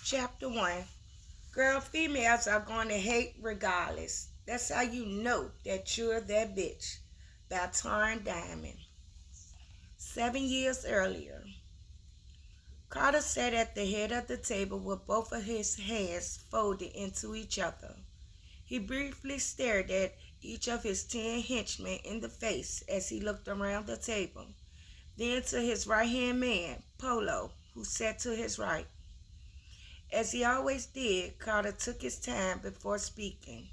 Chapter 1. Girl, females are going to hate regardless. That's how you know that you're that bitch. By Tarn Diamond. 7 years earlier, Carter sat at the head of the table with both of his hands folded into each other. He briefly stared at each of his 10 henchmen in the face as he looked around the table, then to his right-hand man, Polo, who sat to his right. As he always did, Carter took his time before speaking.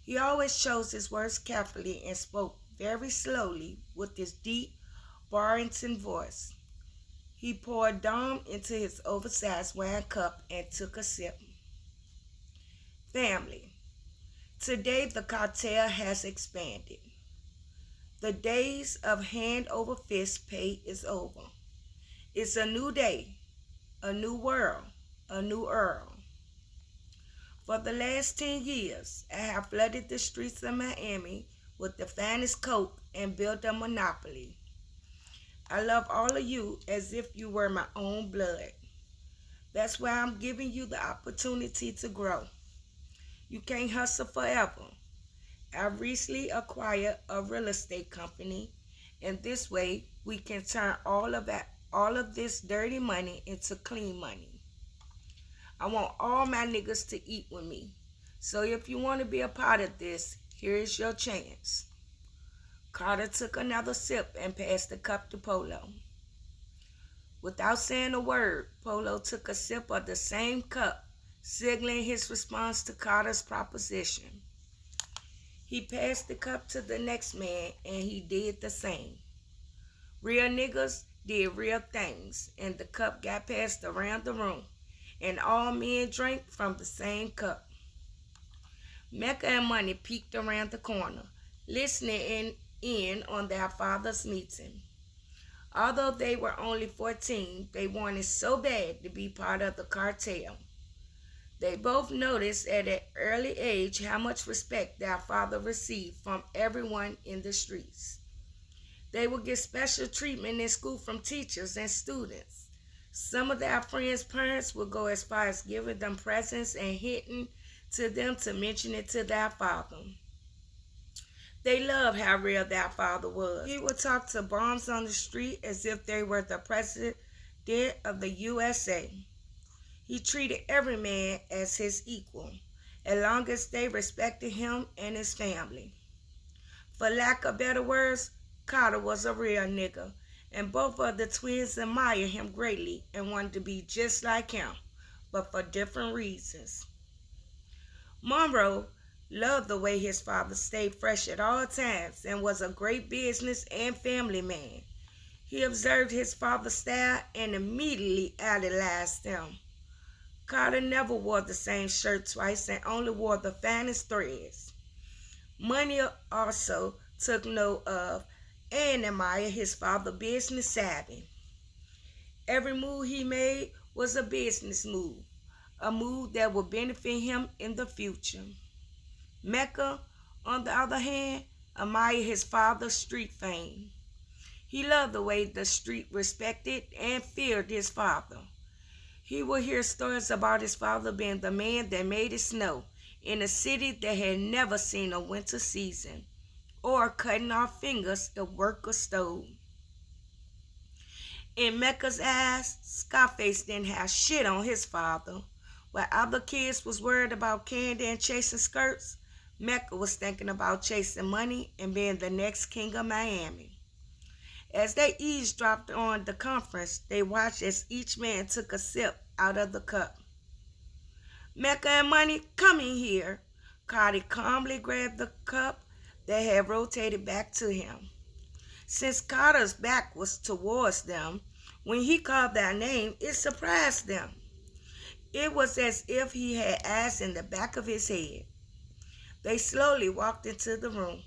He always chose his words carefully and spoke very slowly with his deep, baritone voice. He poured Dom into his oversized wine cup and took a sip. Family, today the cartel has expanded. The days of hand over fist pay is over. It's a new day, a new world, a new Earl. For the last 10 years, I have flooded the streets of Miami with the finest coke and built a monopoly. I love all of you as if you were my own blood. That's why I'm giving you the opportunity to grow. You can't hustle forever. I recently acquired a real estate company, and this way we can turn all of this dirty money into clean money. I want all my niggas to eat with me. So if you want to be a part of this, here is your chance. Carter took another sip and passed the cup to Polo. Without saying a word, Polo took a sip of the same cup, signaling his response to Carter's proposition. He passed the cup to the next man and he did the same. Real niggas did real things, and the cup got passed around the room, and all men drank from the same cup. Mecca and Money peeked around the corner, listening in on their father's meeting. Although they were only 14, they wanted so bad to be part of the cartel. They both noticed at an early age how much respect their father received from everyone in the streets. They would get special treatment in school from teachers and students. Some of their friends' parents would go as far as giving them presents and hinting to them to mention it to their father. They loved how real their father was. He would talk to bums on the street as if they were the president of the USA. He treated every man as his equal, as long as they respected him and his family. For lack of better words, Carter was a real nigga, and both of the twins admired him greatly and wanted to be just like him, but for different reasons. Monroe loved the way his father stayed fresh at all times and was a great business and family man. He observed his father's style and immediately idolized him. Carter never wore the same shirt twice and only wore the finest threads. Money also took note of and admired his father's business savvy. Every move he made was a business move, a move that would benefit him in the future. Mecca, on the other hand, admired his father's street fame. He loved the way the street respected and feared his father. He would hear stories about his father being the man that made it snow in a city that had never seen a winter season, or cutting off fingers if work stole. In Mecca's eyes, Scarface didn't have shit on his father. While other kids was worried about candy and chasing skirts, Mecca was thinking about chasing money and being the next king of Miami. As they eavesdropped on the conference, they watched as each man took a sip out of the cup. Mecca and Money, come in here. Carter calmly grabbed the cup that had rotated back to him. Since Carter's back was towards them, when he called their name, it surprised them. It was as if he had eyes in the back of his head. They slowly walked into the room.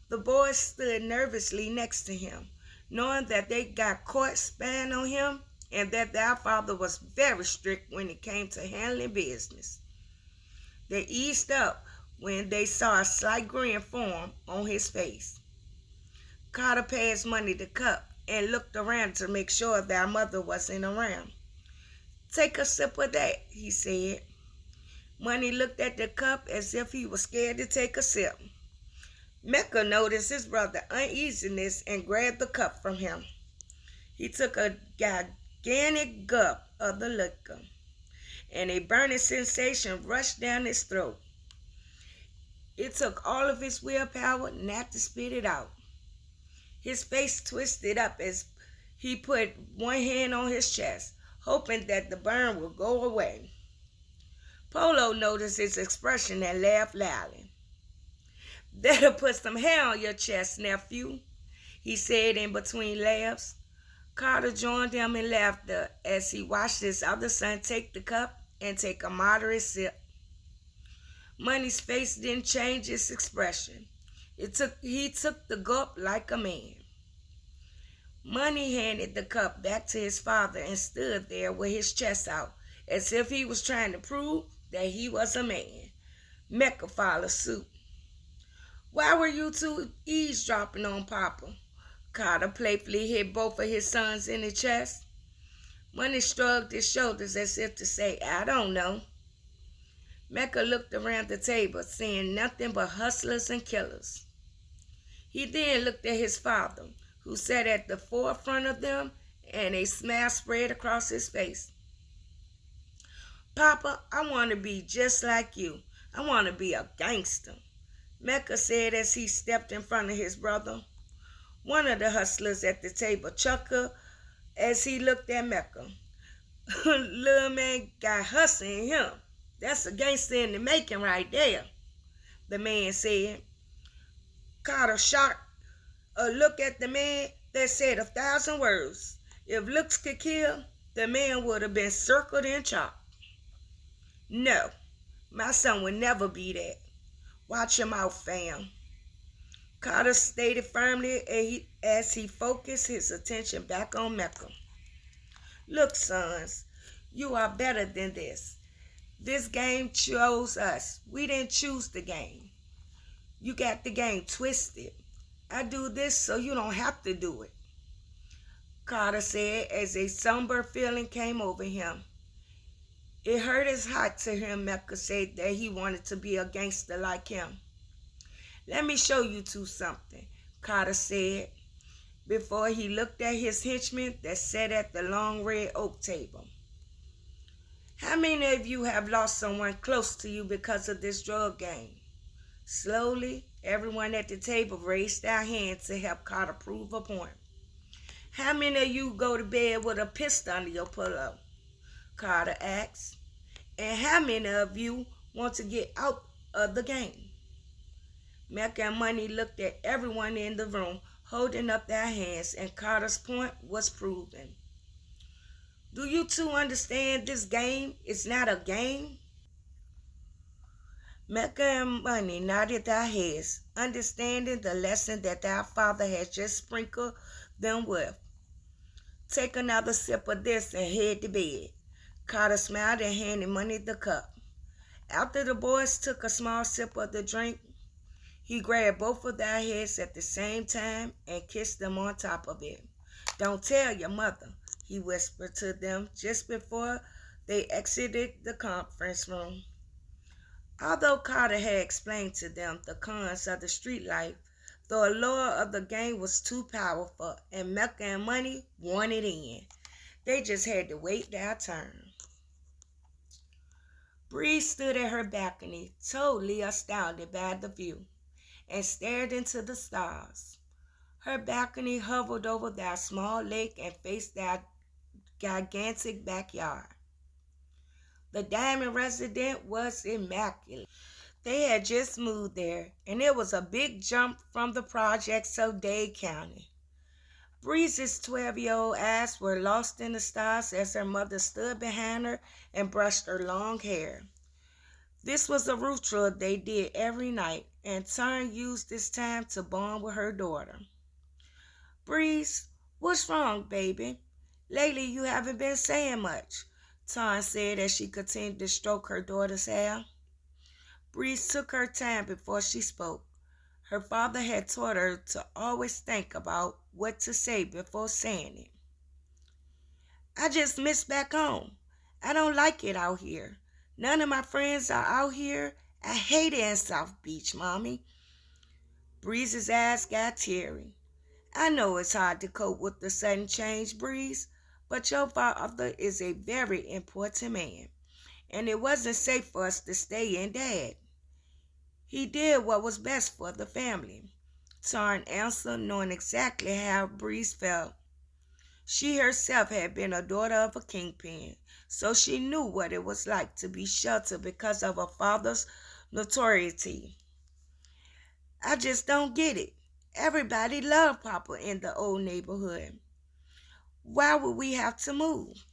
The boys stood nervously next to him, knowing that they got caught spying on him and that their father was very strict when it came to handling business. They eased up when they saw a slight grin form on his face. Carter passed Money the cup and looked around to make sure their mother wasn't around. Take a sip of that, he said. Money looked at the cup as if he was scared to take a sip. Mecca noticed his brother's uneasiness and grabbed the cup from him. He took a gigantic gulp of the liquor, and a burning sensation rushed down his throat. It took all of his willpower not to spit it out. His face twisted up as he put one hand on his chest, hoping that the burn would go away. Polo noticed his expression and laughed loudly. "That'll put some hair on your chest, nephew," he said in between laughs. Carter joined him in laughter as he watched his other son take the cup and take a moderate sip. Money's face didn't change its expression. He took the gulp like a man. Money handed the cup back to his father and stood there with his chest out, as if he was trying to prove that he was a man. Mecca followed suit. "Why were you two eavesdropping on Papa?" Carter playfully hit both of his sons in the chest. Money shrugged his shoulders as if to say, "I don't know." Mecca looked around the table, seeing nothing but hustlers and killers. He then looked at his father, who sat at the forefront of them, and a smile spread across his face. "Papa, I want to be just like you. I want to be a gangster," Mecca said as he stepped in front of his brother. One of the hustlers at the table chuckled as he looked at Mecca. "Little man got hustle in him. That's a gangster in the making right there," the man said. Carter shot a look at the man that said 1,000 words. If looks could kill, the man would have been circled and chopped. "No, my son would never be that. Watch him out, fam," Carter stated firmly as he focused his attention back on Mecca. "Look, sons, you are better than this. This game chose us. We didn't choose the game. You got the game twisted. I do this so you don't have to do it," Carter said as a somber feeling came over him. It hurt his heart to hear Mecca say that he wanted to be a gangster like him. "Let me show you two something," Carter said, before he looked at his henchmen that sat at the long red oak table. "How many of you have lost someone close to you because of this drug game?" Slowly, everyone at the table raised their hands to help Carter prove a point. "How many of you go to bed with a pistol under your pillow?" Carter asked. "And how many of you want to get out of the game?" Mecca and Money looked at everyone in the room, holding up their hands, and Carter's point was proven. "Do you two understand this game is not a game?" Mecca and Money nodded their heads, understanding the lesson that their father had just sprinkled them with. "Take another sip of this and head to bed." Carter smiled and handed Money the cup. After the boys took a small sip of the drink, he grabbed both of their heads at the same time and kissed them on top of it. "Don't tell your mother," he whispered to them just before they exited the conference room. Although Carter had explained to them the cons of the street life, the allure of the game was too powerful, and Mecca and Money wanted in. They just had to wait their turn. Bree stood at her balcony, totally astounded by the view, and stared into the stars. Her balcony hovered over their small lake and faced their gigantic backyard. The Diamond residence was immaculate. They had just moved there, and it was a big jump from the projects of Dade County. Breeze's 12-year-old eyes were lost in the stars as her mother stood behind her and brushed her long hair. This was a ritual they did every night, and Tarn used this time to bond with her daughter. "Breeze, what's wrong, baby? Lately you haven't been saying much," Tarn said as she continued to stroke her daughter's hair. Breeze took her time before she spoke. Her father had taught her to always think about what to say before saying it. "I just missed back home. I don't like it out here. None of my friends are out here. I hate it in South Beach, Mommy. Breeze's eyes got teary. I know it's hard to cope with the sudden change, Breeze, but your father is a very important man, and it wasn't safe for us to stay in, Dad. He did what was best for the family. Tarn answered, knowing exactly how Breeze felt. She herself had been a daughter of a kingpin, so she knew what it was like to be sheltered because of her father's notoriety. I just don't get it. Everybody loved Papa in the old neighborhood. Why would we have to move?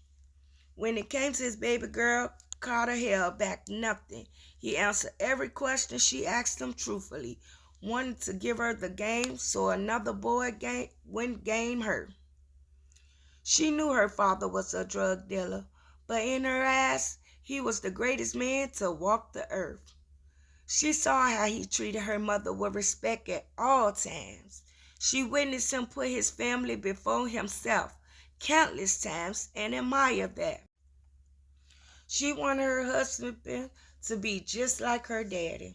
When it came to his baby girl, Carter held back nothing. He answered every question she asked him truthfully, wanted to give her the game so another boy wouldn't game her. She knew her father was a drug dealer, but in her eyes, he was the greatest man to walk the earth. She saw how he treated her mother with respect at all times. She witnessed him put his family before himself countless times and admired that. She wanted her husband to be just like her daddy.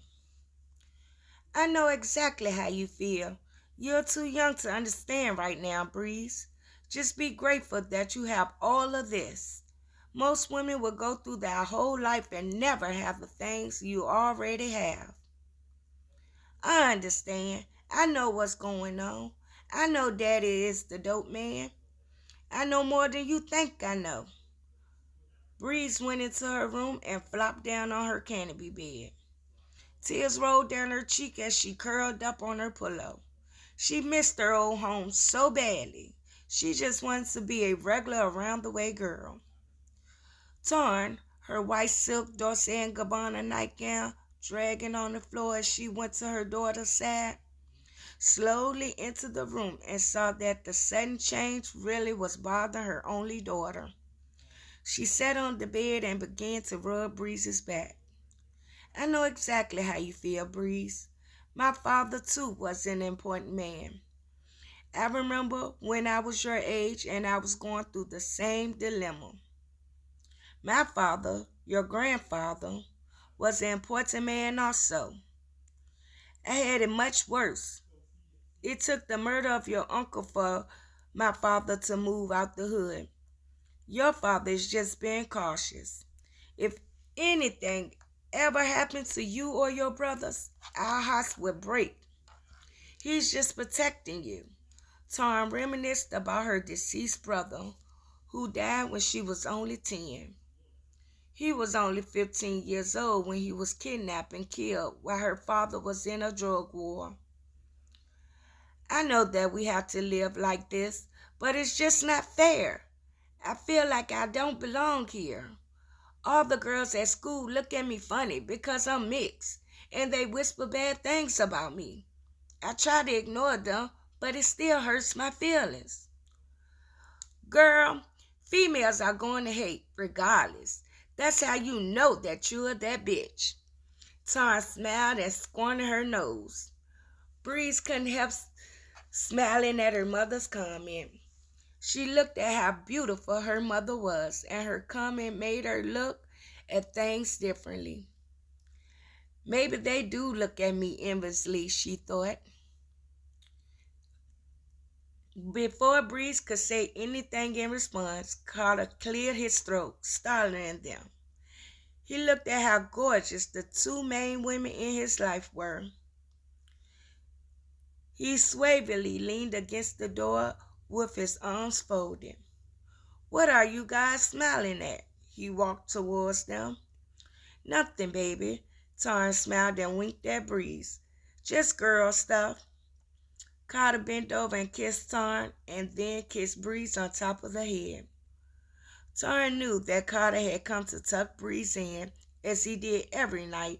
I know exactly how you feel. You're too young to understand right now, Breeze. Just be grateful that you have all of this. Most women will go through their whole life and never have the things you already have. I understand. I know what's going on. I know Daddy is the dope man. I know more than you think I know. Breeze went into her room and flopped down on her canopy bed. Tears rolled down her cheek as she curled up on her pillow. She missed her old home so badly. She just wanted to be a regular around-the-way girl. Tarn, her white silk Dolce & Gabbana nightgown dragging on the floor as she went to her daughter's side, slowly entered the room and saw that the sudden change really was bothering her only daughter. She sat on the bed and began to rub Breeze's back. I know exactly how you feel, Breeze. My father, too, was an important man. I remember when I was your age and I was going through the same dilemma. My father, your grandfather, was an important man also. I had it much worse. It took the murder of your uncle for my father to move out the hood. Your father is just being cautious. If anything ever happened to you or your brothers, our hearts would break. He's just protecting you. Tarn reminisced about her deceased brother, who died when she was only 10. He was only 15 years old when he was kidnapped and killed while her father was in a drug war. I know that we have to live like this, but it's just not fair. I feel like I don't belong here. All the girls at school look at me funny because I'm mixed, and they whisper bad things about me. I try to ignore them, but it still hurts my feelings. Girl, females are going to hate regardless. That's how you know that you're that bitch. Tarn smiled and scorned her nose. Breeze couldn't help smiling at her mother's comment. She looked at how beautiful her mother was, and her comment made her look at things differently. Maybe they do look at me enviously, she thought. Before Breeze could say anything in response, Carter cleared his throat, startling them. He looked at how gorgeous the two main women in his life were. He suavely leaned against the door with his arms folded. What are you guys smiling at? He walked towards them. Nothing, baby. Tarn smiled and winked at Breeze. Just girl stuff. Carter bent over and kissed Tarn and then kissed Breeze on top of the head. Tarn knew that Carter had come to tuck Breeze in, as he did every night,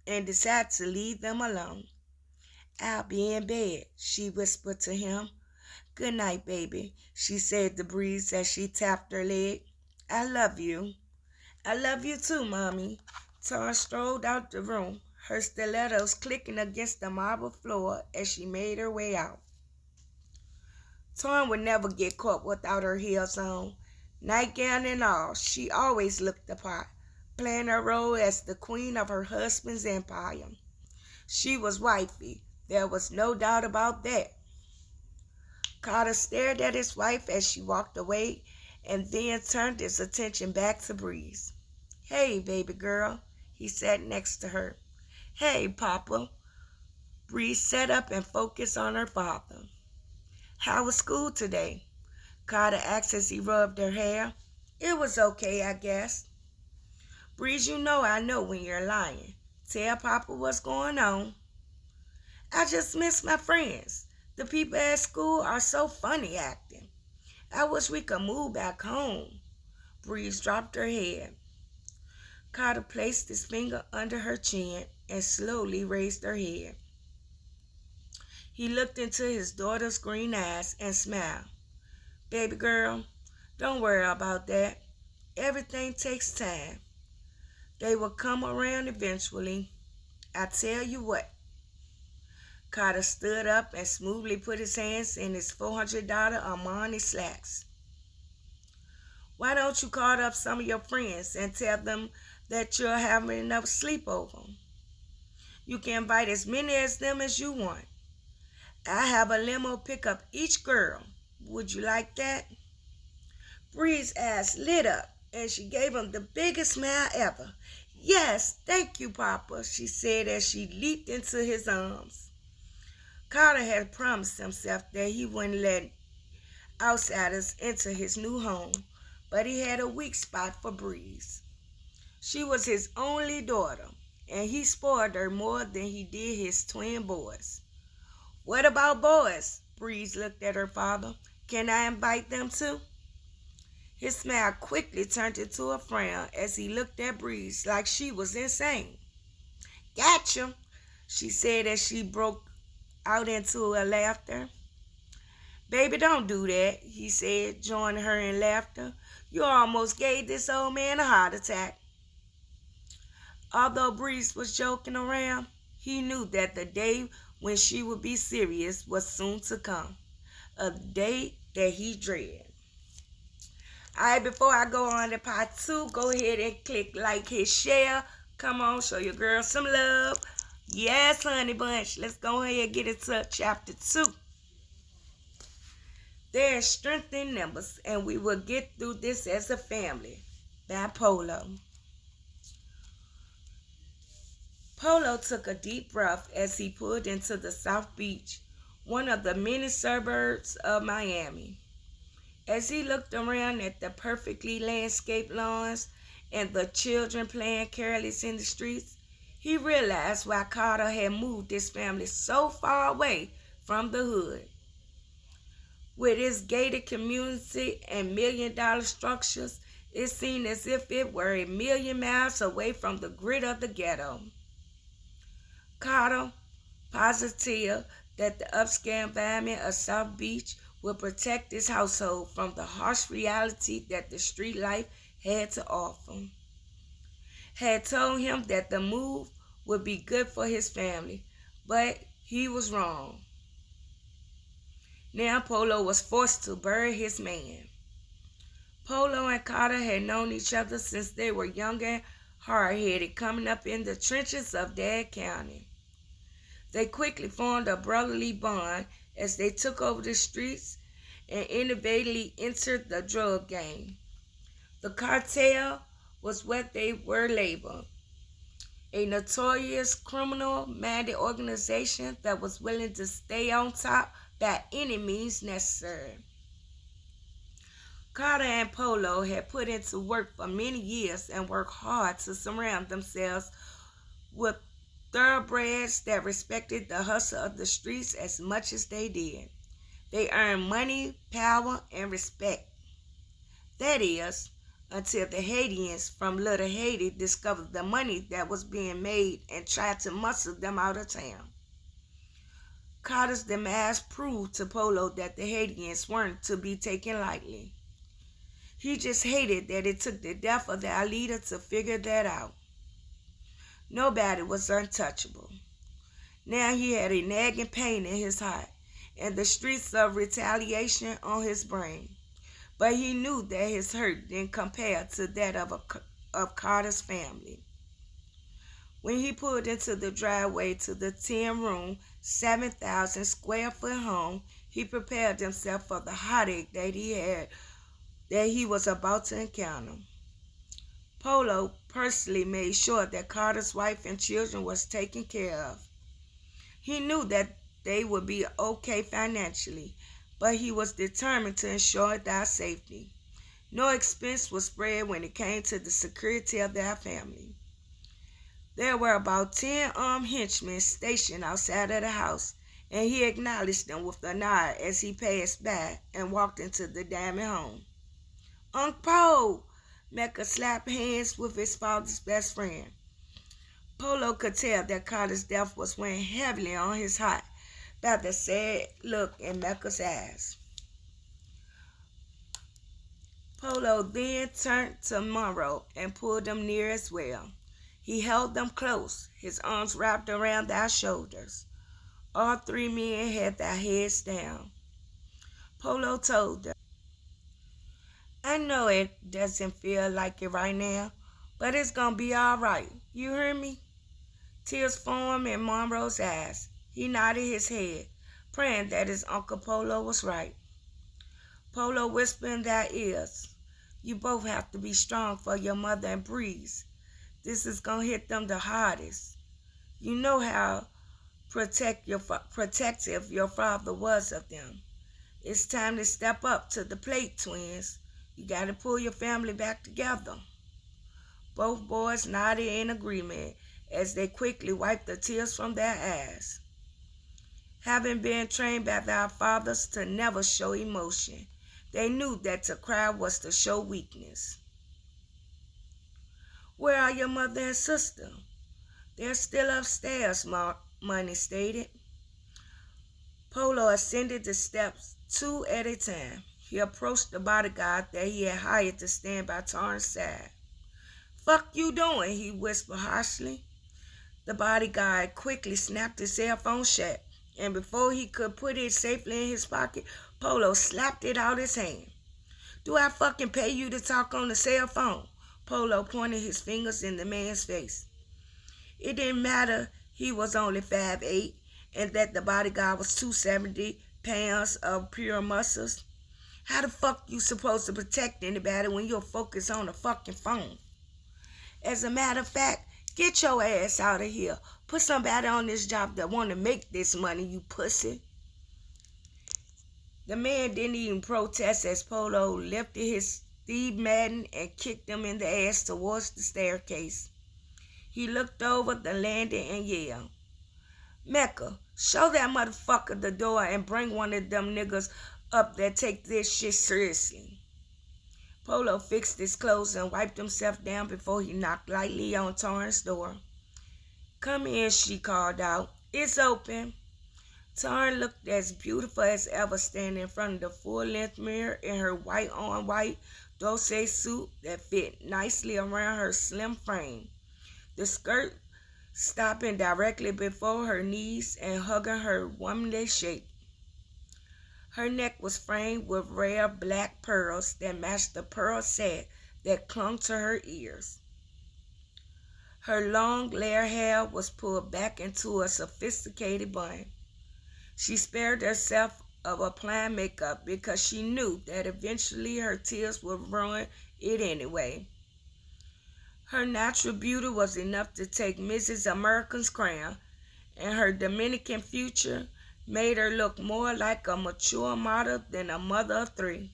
and decided to leave them alone. I'll be in bed, she whispered to him. Good night, baby, she said to Breeze as she tapped her leg. I love you. I love you too, Mommy. Tarn strolled out the room, her stilettos clicking against the marble floor as she made her way out. Tarn would never get caught without her heels on. Nightgown and all, she always looked the part, playing her role as the queen of her husband's empire. She was wifey. There was no doubt about that. Carter stared at his wife as she walked away and then turned his attention back to Breeze. "Hey, baby girl," he sat next to her. "Hey, Papa." Breeze sat up and focused on her father. "How was school today?" Carter asked as he rubbed her hair. "It was okay, I guess." "Breeze, I know when you're lying. Tell Papa what's going on." "I just miss my friends. The people at school are so funny acting. I wish we could move back home." Breeze dropped her head. Carter placed his finger under her chin and slowly raised her head. He looked into his daughter's green eyes and smiled. "Baby girl, don't worry about that. Everything takes time. They will come around eventually. I tell you what." Carter stood up and smoothly put his hands in his $400 Armani slacks. "Why don't you call up some of your friends and tell them that you're having another sleepover? You can invite as many of them as you want. I have a limo pick up each girl. Would you like that?" Breeze's eyes lit up, and she gave him the biggest smile ever. "Yes, thank you, Papa," she said as she leaped into his arms. Carter had promised himself that he wouldn't let outsiders into his new home, but he had a weak spot for Breeze. She was his only daughter, and he spoiled her more than he did his twin boys. "What about boys?" Breeze looked at her father. "Can I invite them too?" His smile quickly turned into a frown as he looked at Breeze like she was insane. "Gotcha," she said as she broke out into a laughter. "Baby, don't do that," he said, joining her in laughter. "You almost gave this old man a heart attack." Although Breeze was joking around, he knew that the day when she would be serious was soon to come, a day that he dreaded. Alright, before I go on to part 2, go ahead and click like, hit share. Come on, show your girl some love. Yes, honey bunch. Let's go ahead and get into chapter 2. There is strength in numbers, and we will get through this as a family. By Polo. Polo took a deep breath as he pulled into the South Beach, one of the many suburbs of Miami. As he looked around at the perfectly landscaped lawns and the children playing careless in the streets, he realized why Carter had moved his family so far away from the hood. With its gated community and million-dollar structures, it seemed as if it were a million miles away from the grit of the ghetto. Carter, positive that the upscale environment of South Beach would protect his household from the harsh reality that the street life had to offer, had told him that the move would be good for his family, but he was wrong. Now Polo was forced to bury his man. Polo and Carter had known each other since they were young and hard-headed, coming up in the trenches of Dade County. They quickly formed a brotherly bond as they took over the streets and innovatively entered the drug game. The cartel was what they were labeled, a notorious criminal-minded organization that was willing to stay on top by any means necessary. Carter and Polo had put into work for many years and worked hard to surround themselves with thoroughbreds that respected the hustle of the streets as much as they did. They earned money, power, and respect. That is, until the Haitians from Little Haiti discovered the money that was being made and tried to muscle them out of town. Carter's demise proved to Polo that the Haitians weren't to be taken lightly. He just hated that it took the death of their leader to figure that out. Nobody was untouchable. Now he had a nagging pain in his heart and the streets of retaliation on his brain. but he knew that his hurt didn't compare to that of Carter's family. When he pulled into the driveway to the 10-room, 7,000 square foot home, he prepared himself for the heartache that he was about to encounter. Polo personally made sure that Carter's wife and children was taken care of. He knew that they would be okay financially, but he was determined to ensure their safety. No expense was spared when it came to the security of their family. There were about 10 armed henchmen stationed outside of the house, and he acknowledged them with a nod as he passed by and walked into the diamond home. "Unc Po!" Mecca slapped hands with his father's best friend. Polo could tell that Carter's death was weighing heavily on his heart by the sad look in Mecca's eyes. Polo then turned to Monroe and pulled them near as well. He held them close, his arms wrapped around their shoulders. All three men had their heads down. Polo told them, "I know it doesn't feel like it right now, but it's gonna be all right. You hear me?" Tears formed in Monroe's eyes. He nodded his head, praying that his Uncle Polo was right. Polo whispered in their ears, "You both have to be strong for your mother and Breeze. This is gonna hit them the hardest. You know how protective your father was of them. It's time to step up to the plate, twins. You gotta pull your family back together." Both boys nodded in agreement as they quickly wiped the tears from their eyes. Having been trained by their fathers to never show emotion, they knew that to cry was to show weakness. "Where are your mother and sister?" "They're still upstairs," Money stated. Polo ascended the steps 2 at a time. He approached the bodyguard that he had hired to stand by Tarn's side. "Fuck you doing?" he whispered harshly. The bodyguard quickly snapped his cell phone shut, and before he could put it safely in his pocket, Polo slapped it out his hand. "Do I fucking pay you to talk on the cell phone?" Polo pointed his fingers in the man's face. It didn't matter he was only 5'8", and that the bodyguard was 270 pounds of pure muscles. How the fuck you supposed to protect anybody when you're focused on the fucking phone? As a matter of fact, get your ass out of here. Put somebody on this job that want to make this money, you pussy. The man didn't even protest as Polo lifted his Steve Madden and kicked him in the ass towards the staircase. He looked over the landing and yelled, "Mecca, show that motherfucker the door and bring one of them niggas up that take this shit seriously." Polo fixed his clothes and wiped himself down before he knocked lightly on Tarn's door. "Come in," she called out. "It's open." Tarn looked as beautiful as ever standing in front of the full-length mirror in her white on white Dolce suit that fit nicely around her slim frame, the skirt stopping directly before her knees and hugging her womanly shape. Her neck was framed with rare black pearls that matched the pearl set that clung to her ears. Her long layered hair was pulled back into a sophisticated bun. She spared herself of applying makeup because she knew that eventually her tears would ruin it anyway. Her natural beauty was enough to take Mrs. America's crown, and her Dominican future made her look more like a mature model than a mother of 3.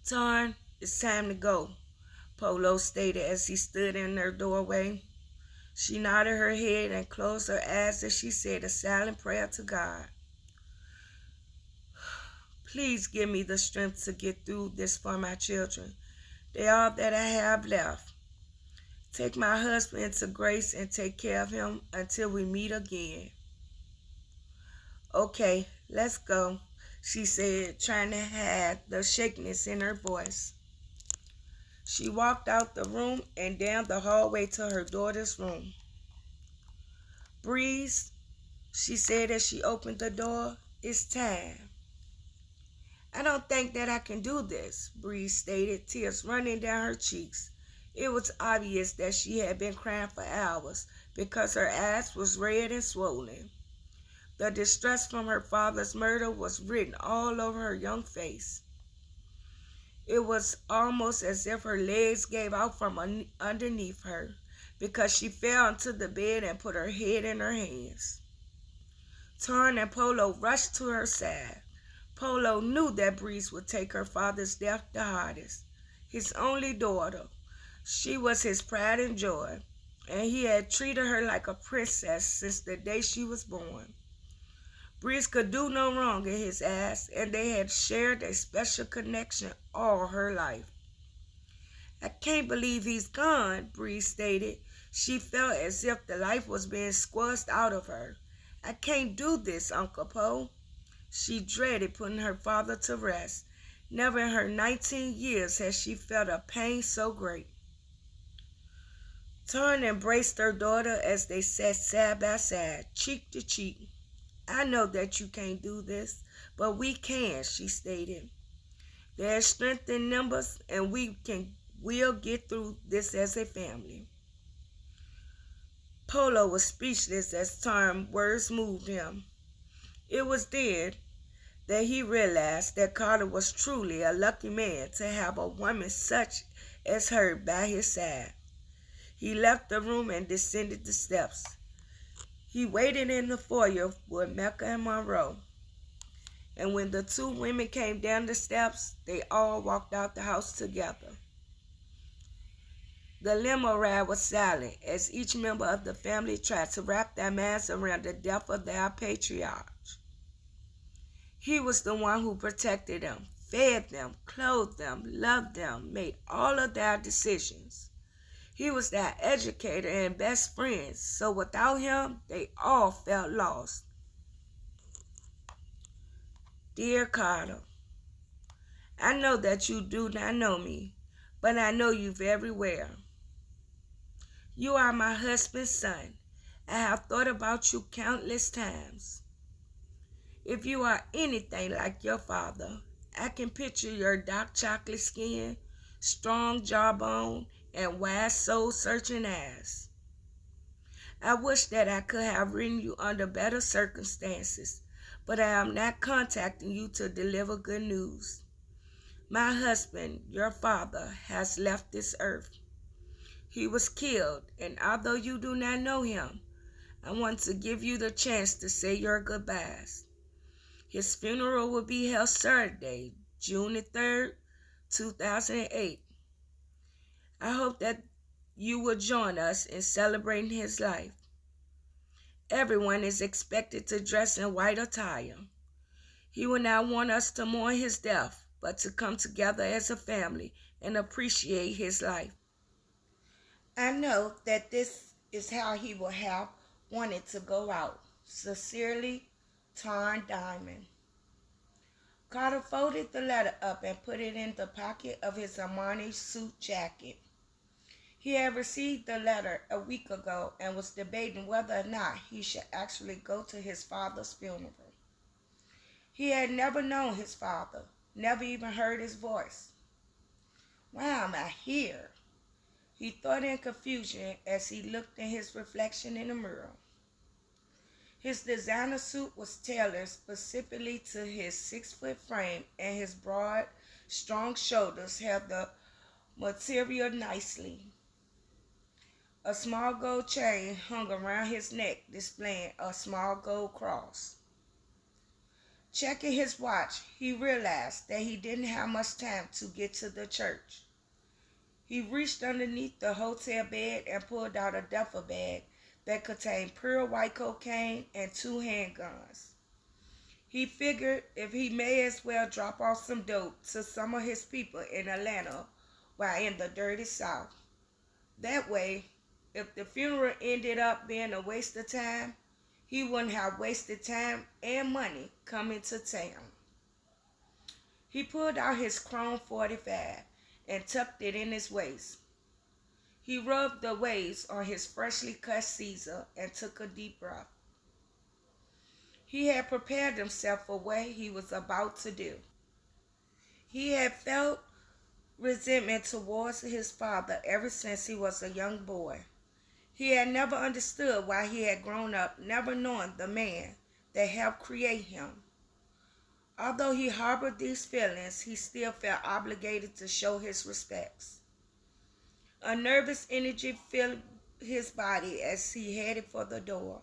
"Tarn, it's time to go," Polo stated as he stood in her doorway. She nodded her head and closed her eyes as she said a silent prayer to God. "Please give me the strength to get through this for my children. They are all that I have left. Take my husband into grace and take care of him until we meet again." "Okay, let's go," she said, trying to hide the shakiness in her voice. She walked out the room and down the hallway to her daughter's room. "Breeze," she said as she opened the door, "it's time." I don't think that I can do this, Bree stated, tears running down her cheeks. It was obvious that she had been crying for hours because her eyes was red and swollen. The distress from her father's murder was written all over her young face. It was almost as if her legs gave out from underneath her because she fell onto the bed and put her head in her hands. Tarn and Polo rushed to her side. Polo knew that Breeze would take her father's death the hardest. His only daughter. She was his pride and joy, and he had treated her like a princess since the day she was born. Breeze could do no wrong in his eyes, and they had shared a special connection all her life. I can't believe he's gone, Breeze stated. She felt as if the life was being squeezed out of her. I can't do this, Uncle Po. She dreaded putting her father to rest. Never in her 19 years had she felt a pain so great. Tarn embraced her daughter as they sat side by side, cheek to cheek. I know that you can't do this, but we can, she stated. There's strength in numbers, and we'll get through this as a family. Polo was speechless as Tarn's words moved him. It was then that he realized that Carter was truly a lucky man to have a woman such as her by his side. He left the room and descended the steps. He waited in the foyer with Mecca and Monroe. And when the two women came down the steps, they all walked out the house together. The limo ride was silent as each member of the family tried to wrap their minds around the death of their patriarch. He was the one who protected them, fed them, clothed them, loved them, made all of their decisions. He was their educator and best friend, so without him, they all felt lost. Dear Carter, I know that you do not know me, but I know you very well. You are my husband's son. I have thought about you countless times. If you are anything like your father, I can picture your dark chocolate skin, strong jawbone, and wide soul-searching eyes. I wish that I could have written you under better circumstances, but I am not contacting you to deliver good news. My husband, your father, has left this earth. He was killed, and although you do not know him, I want to give you the chance to say your goodbyes. His funeral will be held Saturday, June 3rd, 2008. I hope that you will join us in celebrating his life. Everyone is expected to dress in white attire. He will not want us to mourn his death, but to come together as a family and appreciate his life. I know that this is how he will have wanted to go out. Sincerely, Tarn Diamond. Carter folded the letter up and put it in the pocket of his Armani suit jacket. He had received the letter a week ago and was debating whether or not he should actually go to his father's funeral. He had never known his father, never even heard his voice. Why am I here? He thought in confusion as he looked in his reflection in the mirror. His designer suit was tailored specifically to his 6-foot frame, and his broad, strong shoulders held the material nicely. A small gold chain hung around his neck, displaying a small gold cross. Checking his watch, he realized that he didn't have much time to get to the church. He reached underneath the hotel bed and pulled out a duffel bag that contained pure white cocaine and 2 handguns. He figured if he may as well drop off some dope to some of his people in Atlanta while in the dirty South. That way, if the funeral ended up being a waste of time, he wouldn't have wasted time and money coming to town. He pulled out his chrome .45 and tucked it in his waist. He rubbed the waves on his freshly cut Caesar and took a deep breath. He had prepared himself for what he was about to do. He had felt resentment towards his father ever since he was a young boy. He had never understood why he had grown up never knowing the man that helped create him. Although he harbored these feelings, he still felt obligated to show his respects. A nervous energy filled his body as he headed for the door.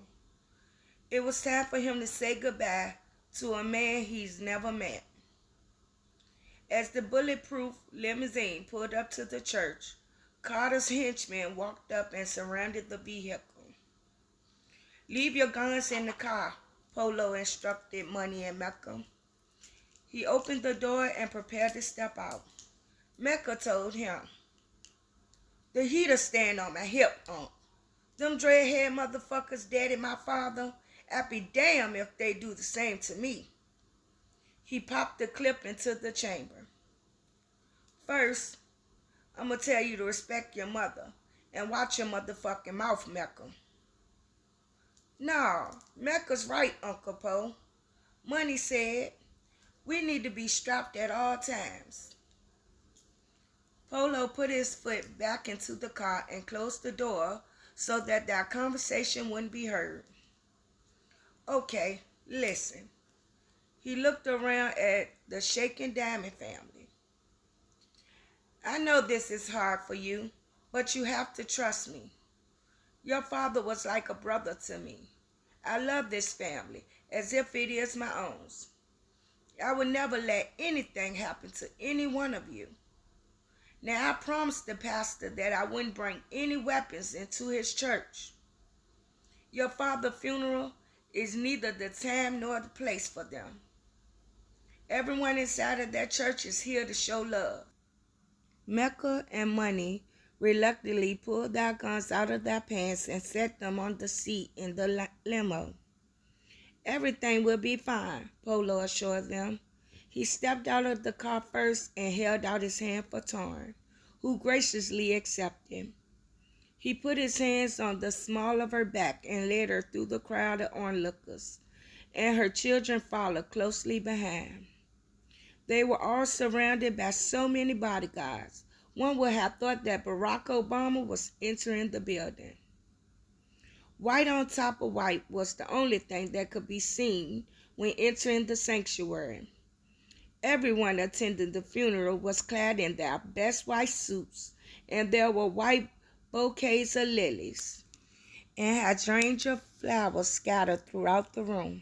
It was time for him to say goodbye to a man he's never met. As the bulletproof limousine pulled up to the church, Carter's henchmen walked up and surrounded the vehicle. "Leave your guns in the car," Polo instructed Money and Mecca. He opened the door and prepared to step out. Mecca told him, "The heater stand on my hip, Unc. Them dreadhead motherfuckers daddy my father. I'd be damned if they do the same to me." He popped the clip into the chamber. "First, I'm going to tell you to respect your mother and watch your motherfucking mouth, Mecca." "No, Mecca's right, Uncle Po," Money said. "We need to be strapped at all times." Polo put his foot back into the car and closed the door so that their conversation wouldn't be heard. "Okay, listen." He looked around at the shaken Diamond family. "I know this is hard for you, but you have to trust me. Your father was like a brother to me. I love this family as if it is my own. I would never let anything happen to any one of you. Now, I promised the pastor that I wouldn't bring any weapons into his church. Your father's funeral is neither the time nor the place for them. Everyone inside of that church is here to show love." Mecca and Money reluctantly pulled their guns out of their pants and set them on the seat in the limo. "Everything will be fine," Polo assured them. He stepped out of the car first and held out his hand for Tarn, who graciously accepted. He put his hands on the small of her back and led her through the crowd of onlookers, and her children followed closely behind. They were all surrounded by so many bodyguards, one would have thought that Barack Obama was entering the building. White on top of white was the only thing that could be seen when entering the sanctuary. Everyone attending the funeral was clad in their best white suits, and there were white bouquets of lilies and hydrangea flowers scattered throughout the room.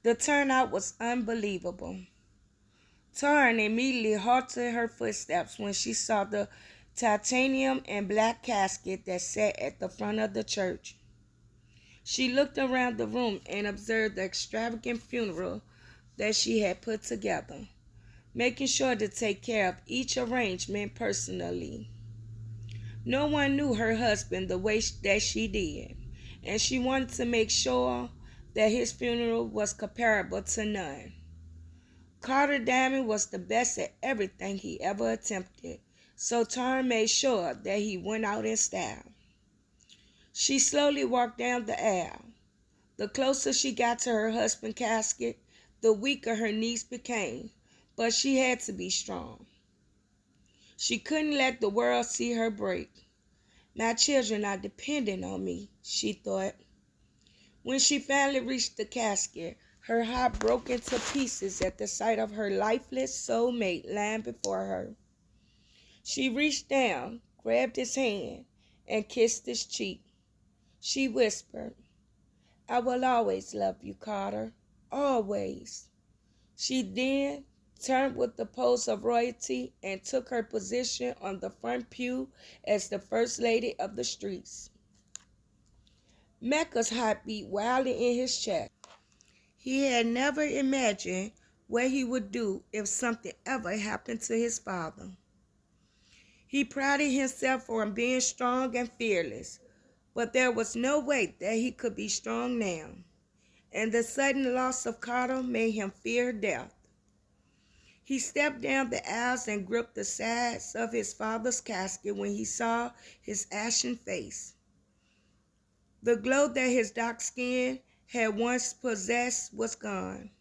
The turnout was unbelievable. Tarn immediately halted her footsteps when she saw the titanium and black casket that sat at the front of the church. She looked around the room and observed the extravagant funeral that she had put together, making sure to take care of each arrangement personally. No one knew her husband the way that she did, and she wanted to make sure that his funeral was comparable to none. Carter Diamond was the best at everything he ever attempted, so Tarn made sure that he went out in style. She slowly walked down the aisle. The closer she got to her husband's casket, the weaker her knees became, but she had to be strong. She couldn't let the world see her break. "My children are depending on me," she thought. When she finally reached the casket, her heart broke into pieces at the sight of her lifeless soulmate lying before her. She reached down, grabbed his hand, and kissed his cheek. She whispered, "I will always love you, Carter. Always." She then turned with the pose of royalty and took her position on the front pew as the First Lady of the streets. Mecca's heart beat wildly in his chest. He had never imagined what he would do if something ever happened to his father. He prided himself on being strong and fearless, but there was no way that he could be strong now, and the sudden loss of Carter made him fear death. He stepped down the aisles and gripped the sides of his father's casket when he saw his ashen face. The glow that his dark skin had once possessed was gone,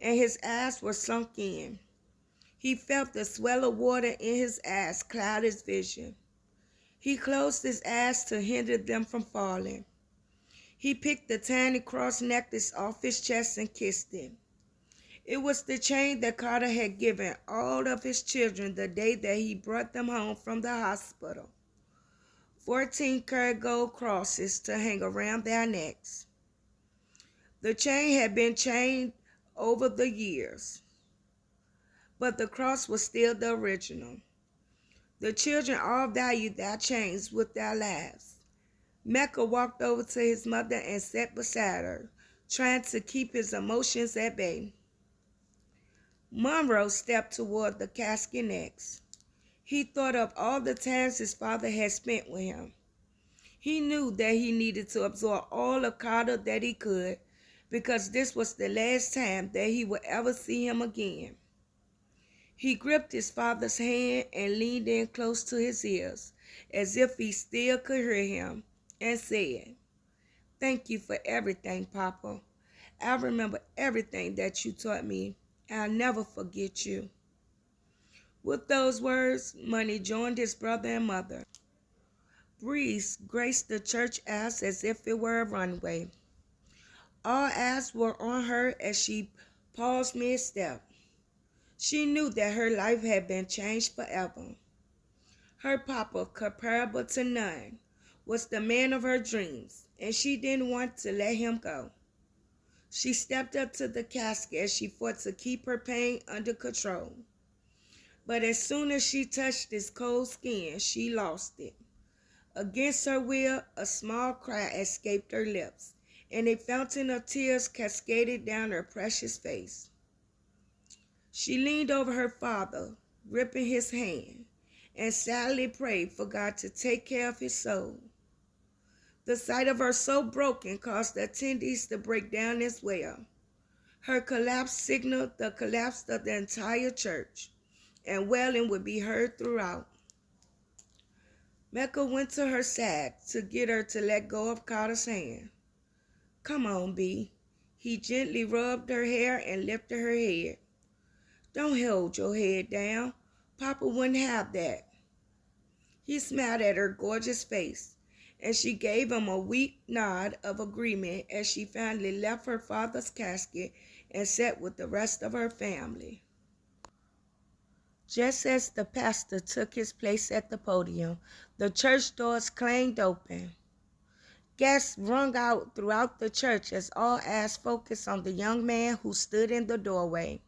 and his eyes were sunk in. He felt the swell of water in his eyes cloud his vision. He closed his eyes to hinder them from falling. He picked the tiny cross necklace off his chest and kissed it. It was the chain that Carter had given all of his children the day that he brought them home from the hospital. 14-karat gold crosses to hang around their necks. The chain had been changed over the years, but the cross was still the original. The children all valued their chains with their lives. Mecca walked over to his mother and sat beside her, trying to keep his emotions at bay. Monroe stepped toward the casket next. He thought of all the times his father had spent with him. He knew that he needed to absorb all of Carter that he could, because this was the last time that he would ever see him again. He gripped his father's hand and leaned in close to his ears, as if he still could hear him, and said, "Thank you for everything, Papa. I remember everything that you taught me. I'll never forget you." With those words, Money joined his brother and mother. Breeze graced the church aisles as if it were a runway. All eyes were on her as she paused mid-step. She knew that her life had been changed forever. Her papa, comparable to none, was the man of her dreams, and she didn't want to let him go. She stepped up to the casket as she fought to keep her pain under control. But as soon as she touched his cold skin, she lost it. Against her will, a small cry escaped her lips, and a fountain of tears cascaded down her precious face. She leaned over her father, gripping his hand, and sadly prayed for God to take care of his soul. The sight of her so broken caused the attendees to break down as well. Her collapse signaled the collapse of the entire church, and wailing would be heard throughout. Mecca went to her side to get her to let go of Carter's hand. "Come on, B." He gently rubbed her hair and lifted her head. "Don't hold your head down. Papa wouldn't have that." He smiled at her gorgeous face, and she gave him a weak nod of agreement as she finally left her father's casket and sat with the rest of her family. Just as the pastor took his place at the podium, the church doors clanged open. Gasps rung out throughout the church as all eyes focused on the young man who stood in the doorway.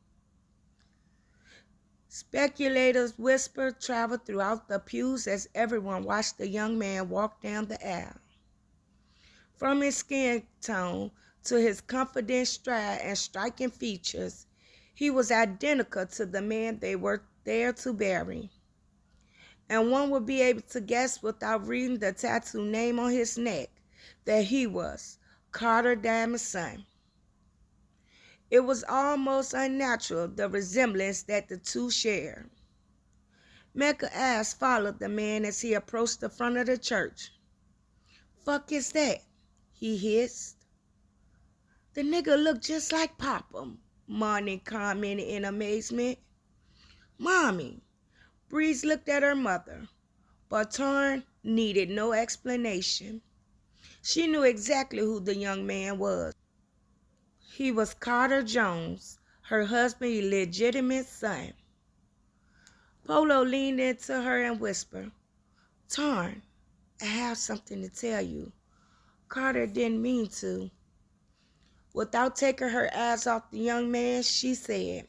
Speculators' whisper traveled throughout the pews as everyone watched the young man walk down the aisle. From his skin tone to his confident stride and striking features, he was identical to the man they were there to bury. And one would be able to guess without reading the tattoo name on his neck that he was Carter Diamond's son. It was almost unnatural, the resemblance that the two shared. Mecca's eyes followed the man as he approached the front of the church. "Fuck is that?" he hissed. "The nigga looked just like Papa," Marnie commented in amazement. "Mommy." Breeze looked at her mother, but Tarn needed no explanation. She knew exactly who the young man was. He was Carter Jones, her husband's legitimate son. Polo leaned into her and whispered, "Tarn, I have something to tell you. Carter didn't mean to." Without taking her eyes off the young man, she said,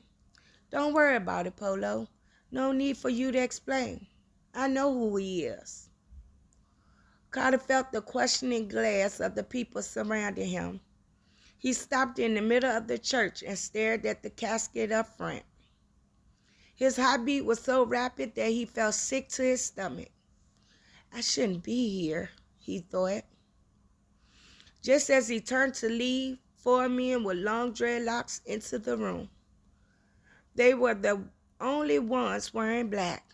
"Don't worry about it, Polo. No need for you to explain. I know who he is." Carter felt the questioning glance of the people surrounding him. He stopped in the middle of the church and stared at the casket up front. His heartbeat was so rapid that he felt sick to his stomach. "I shouldn't be here," he thought. Just as he turned to leave, 4 men with long dreadlocks entered the room. They were the only ones wearing black.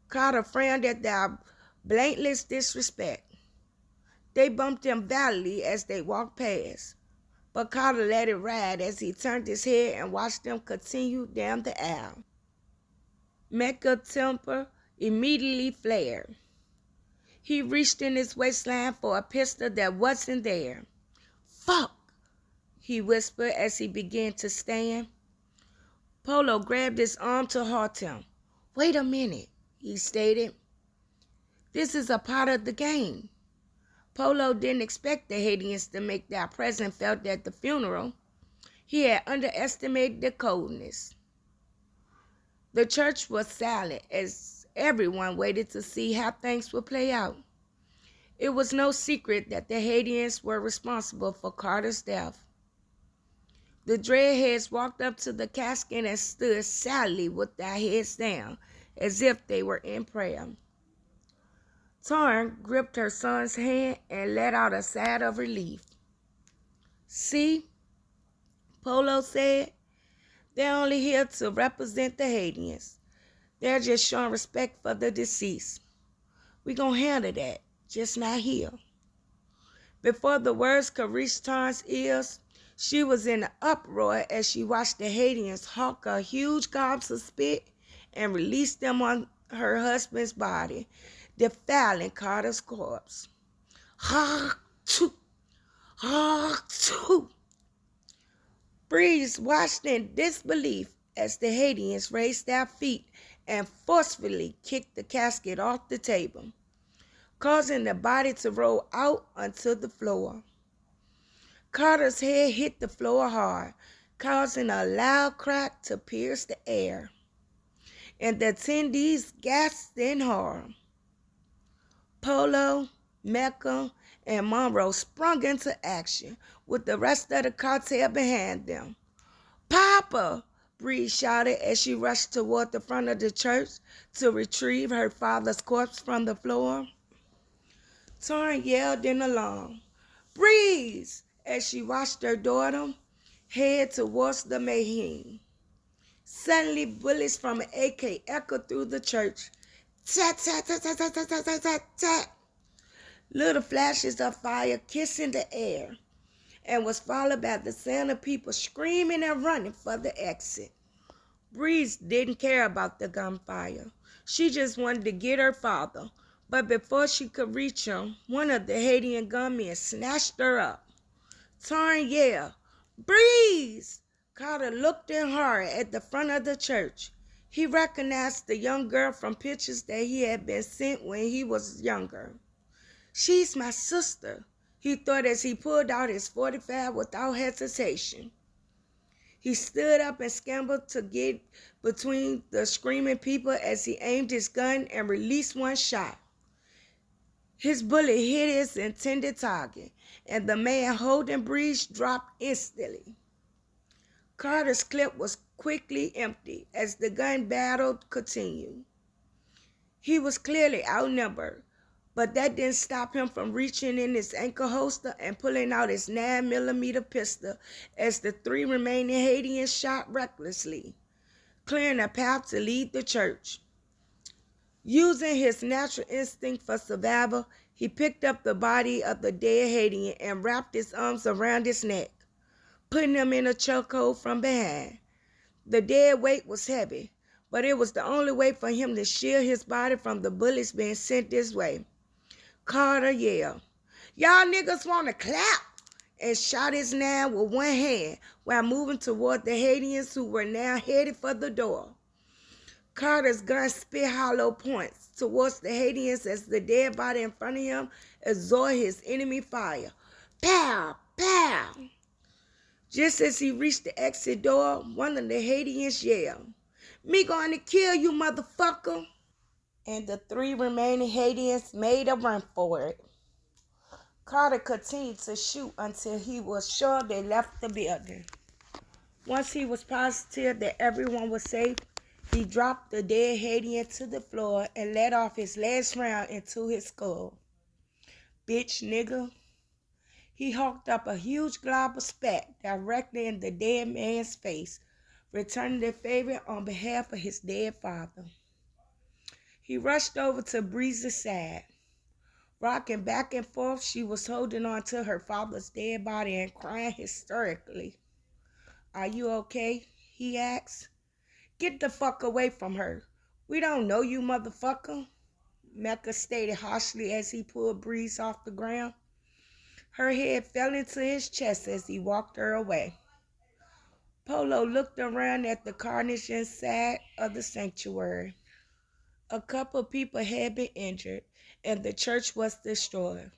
Carter frowned at their blameless disrespect. They bumped him violently as they walked past, but Carter let it ride as he turned his head and watched them continue down the aisle. Mecca's temper immediately flared. He reached in his waistline for a pistol that wasn't there. "Fuck," he whispered as he began to stand. Polo grabbed his arm to halt him. "Wait a minute," he stated. "This is a part of the game." Polo didn't expect the Haitians to make their presence felt at the funeral. He had underestimated the coldness. The church was silent as everyone waited to see how things would play out. It was no secret that the Haitians were responsible for Carter's death. The dreadheads walked up to the casket and stood silently with their heads down, as if they were in prayer. Taryn gripped her son's hand and let out a sigh of relief. "See," Polo said, "they're only here to represent the Haitians. They're just showing respect for the deceased. We gonna handle that, just not here." Before the words could reach Taryn's ears, she was in an uproar as she watched the Haitians hawk a huge gobs of spit and release them on her husband's body, defiling Carter's corpse. "Ha! Choo! Ha! Choo!" Breeze watched in disbelief as the Haitians raised their feet and forcefully kicked the casket off the table, causing the body to roll out onto the floor. Carter's head hit the floor hard, causing a loud crack to pierce the air, and the attendees gasped in horror. Polo, Mecca, and Monroe sprung into action, with the rest of the cartel behind them. "Papa!" Bree shouted as she rushed toward the front of the church to retrieve her father's corpse from the floor. Taryn yelled in alarm, "Breeze!" as she watched her daughter head towards the mayhem. Suddenly, bullets from an AK echoed through the church. Tat, tat, tat, tat, tat, tat, tat, tat, tat. Little flashes of fire kissing the air, and was followed by the sound of people screaming and running for the exit. Breeze didn't care about the gunfire. She just wanted to get her father, but before she could reach him, one of the Haitian gunmen snatched her up. Taryn yelled, "Breeze!" Carter looked in horror at the front of the church. He recognized the young girl from pictures that he had been sent when he was younger. "She's my sister," he thought as he pulled out his .45 without hesitation. He stood up and scrambled to get between the screaming people as he aimed his gun and released one shot. His bullet hit his intended target, and the man holding Breeze dropped instantly. Carter's clip was quickly empty as the gun battle continued. He was clearly outnumbered, but that didn't stop him from reaching in his ankle holster and pulling out his 9mm pistol as the three remaining Haitians shot recklessly, clearing a path to lead the church. Using his natural instinct for survival, he picked up the body of the dead Haitian and wrapped his arms around his neck, putting him in a chokehold from behind. The dead weight was heavy, but it was the only way for him to shield his body from the bullets being sent this way. Carter yelled, "Y'all niggas want to clap?" and shot his 9 with one hand while moving toward the Haitians who were now headed for the door. Carter's gun spit hollow points towards the Haitians as the dead body in front of him absorbed his enemy fire. Pow! Pow! Just as he reached the exit door, one of the Haitians yelled, "Me going to kill you, motherfucker!" And the three remaining Haitians made a run for it. Carter continued to shoot until he was sure they left the building. Once he was positive that everyone was safe, he dropped the dead Haitian to the floor and let off his last round into his skull. "Bitch nigga." He hawked up a huge glob of spat directly in the dead man's face, returning the favor on behalf of his dead father. He rushed over to Breeze's side. Rocking back and forth, she was holding on to her father's dead body and crying hysterically. "Are you okay?" he asked. "Get the fuck away from her," We don't know you, motherfucker, Mecca stated harshly as he pulled Breeze off the ground. Her head fell into his chest as he walked her away. Polo looked around at the carnage inside of the sanctuary. A couple people had been injured, and the church was destroyed.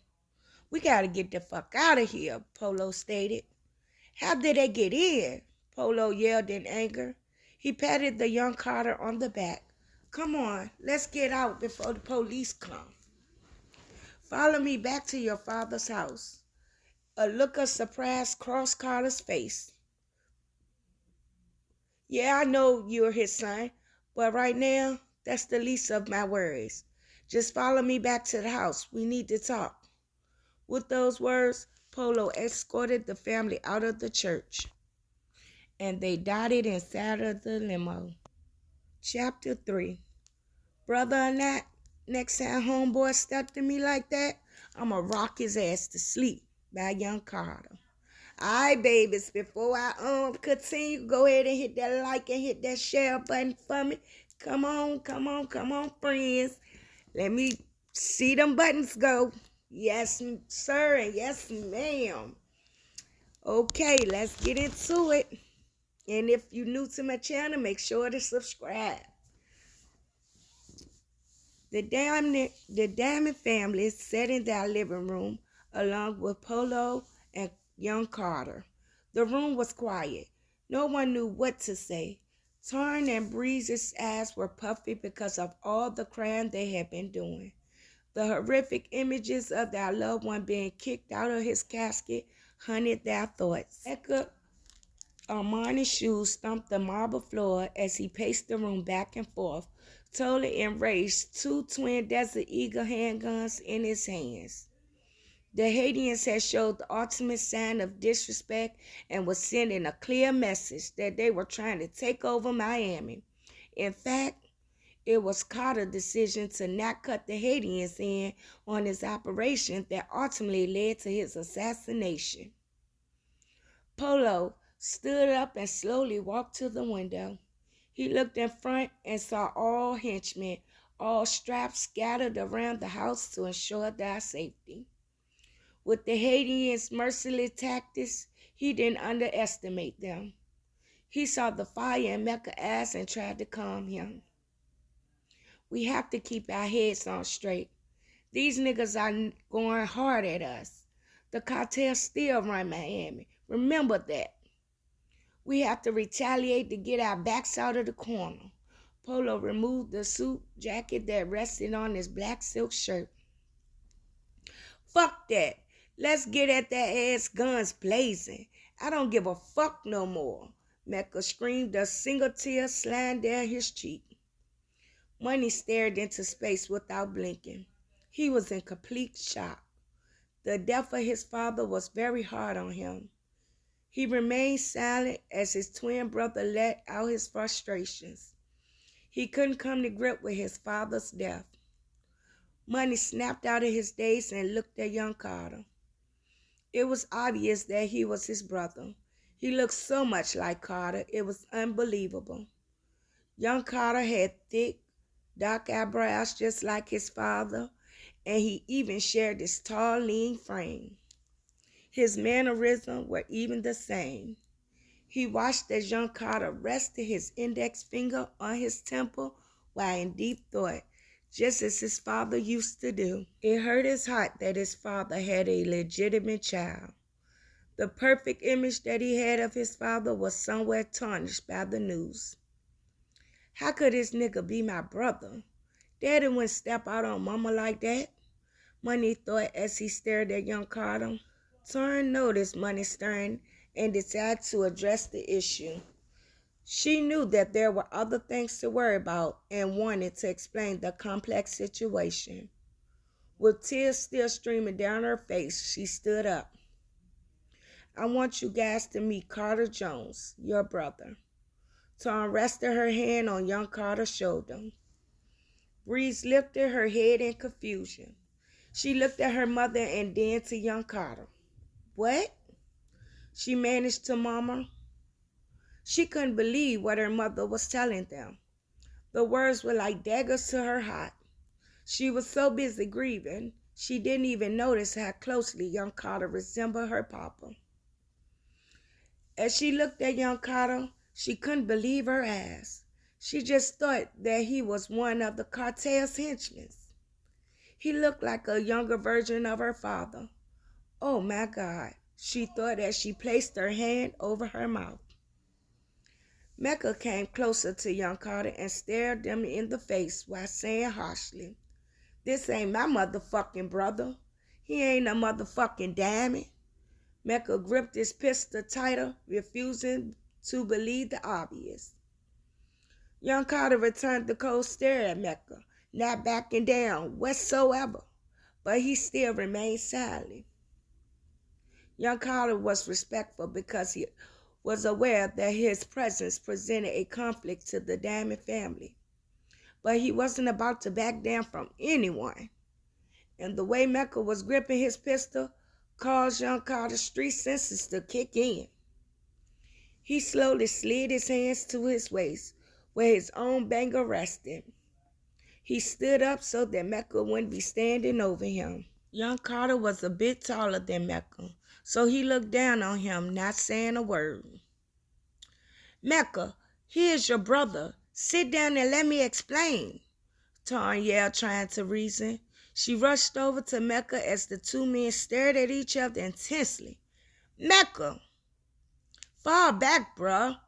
We gotta get the fuck out of here, Polo stated. How did they get in? Polo yelled in anger. He patted the young Carter on the back. Come on, let's get out before the police come. Follow me back to your father's house. A look of surprise crossed Carter's face. Yeah, I know you're his son, but right now, that's the least of my worries. Just follow me back to the house. We need to talk. With those words, Polo escorted the family out of the church, and they darted inside of the limo. Chapter 3. Brother or not, next time homeboy stepped to me like that, I'ma rock his ass to sleep by young Carter. Alright, babies, before I continue, go ahead and hit that like and hit that share button for me. Come on, friends. Let me see them buttons go. Yes, sir, and yes, ma'am. Okay, let's get into it. And if you're new to my channel, make sure to subscribe. The Diamond family sat in their living room along with Polo and young Carter. The room was quiet. No one knew what to say. Tarn and Breeze's eyes were puffy because of all the crying they had been doing. The horrific images of their loved one being kicked out of his casket haunted their thoughts. Becca Armani's shoes stomped the marble floor as he paced the room back and forth, totally enraged, two twin Desert Eagle handguns in his hands. The Haitians had showed the ultimate sign of disrespect and was sending a clear message that they were trying to take over Miami. In fact, it was Carter's decision to not cut the Haitians in on his operation that ultimately led to his assassination. Polo stood up and slowly walked to the window. He looked in front and saw all henchmen, all strapped, scattered around the house to ensure their safety. With the Haitians' merciless tactics, he didn't underestimate them. He saw the fire in Mecca's eyes and tried to calm him. We have to keep our heads on straight. These niggas are going hard at us. The cartel still run Miami. Remember that. We have to retaliate to get our backs out of the corner. Polo removed the suit jacket that rested on his black silk shirt. Fuck that. Let's get at that ass guns blazing. I don't give a fuck no more. Mecca screamed, a single tear sliding down his cheek. Money stared into space without blinking. He was in complete shock. The death of his father was very hard on him. He remained silent as his twin brother let out his frustrations. He couldn't come to grip with his father's death. Money snapped out of his daze and looked at young Carter. It was obvious that he was his brother. He looked so much like Carter, it was unbelievable. Young Carter had thick, dark eyebrows just like his father, and he even shared his tall, lean frame. His mannerisms were even the same. He watched as young Carter rested his index finger on his temple while in deep thought, just as his father used to do. It hurt his heart that his father had a legitimate child. The perfect image that he had of his father was somewhat tarnished by the news. How could this nigga be my brother? Daddy wouldn't step out on mama like that, Money thought as he stared at young Carter. Tarn noticed Money staring and decided to address the issue. She knew that there were other things to worry about and wanted to explain the complex situation. With tears still streaming down her face, she stood up. I want you guys to meet Carter Jones, your brother. Tarn rested her hand on young Carter's shoulder. Breeze lifted her head in confusion. She looked at her mother and then to young Carter. What? She managed to murmur. She couldn't believe what her mother was telling them. The words were like daggers to her heart. She was so busy grieving, she didn't even notice how closely young Carter resembled her papa. As she looked at young Carter, she couldn't believe her eyes. She just thought that he was one of the cartel's henchmen. He looked like a younger version of her father. Oh my God, she thought as she placed her hand over her mouth. Mecca came closer to young Carter and stared them in the face while saying harshly, "This ain't my motherfucking brother. He ain't a motherfucking diamond." Mecca gripped his pistol tighter, refusing to believe the obvious. Young Carter returned the cold stare at Mecca, not backing down whatsoever, but he still remained silent. Young Carter was respectful because he was aware that his presence presented a conflict to the Diamond family, but he wasn't about to back down from anyone. And the way Mecca was gripping his pistol caused young Carter's street senses to kick in. He slowly slid his hands to his waist, where his own banger rested. He stood up so that Mecca wouldn't be standing over him. Young Carter was a bit taller than Mecca, so he looked down on him, not saying a word. "Mecca, here's your brother. Sit down and let me explain," Tarn yelled, trying to reason. She rushed over to Mecca as the two men stared at each other intensely. "Mecca!" "Fall back, bruh,"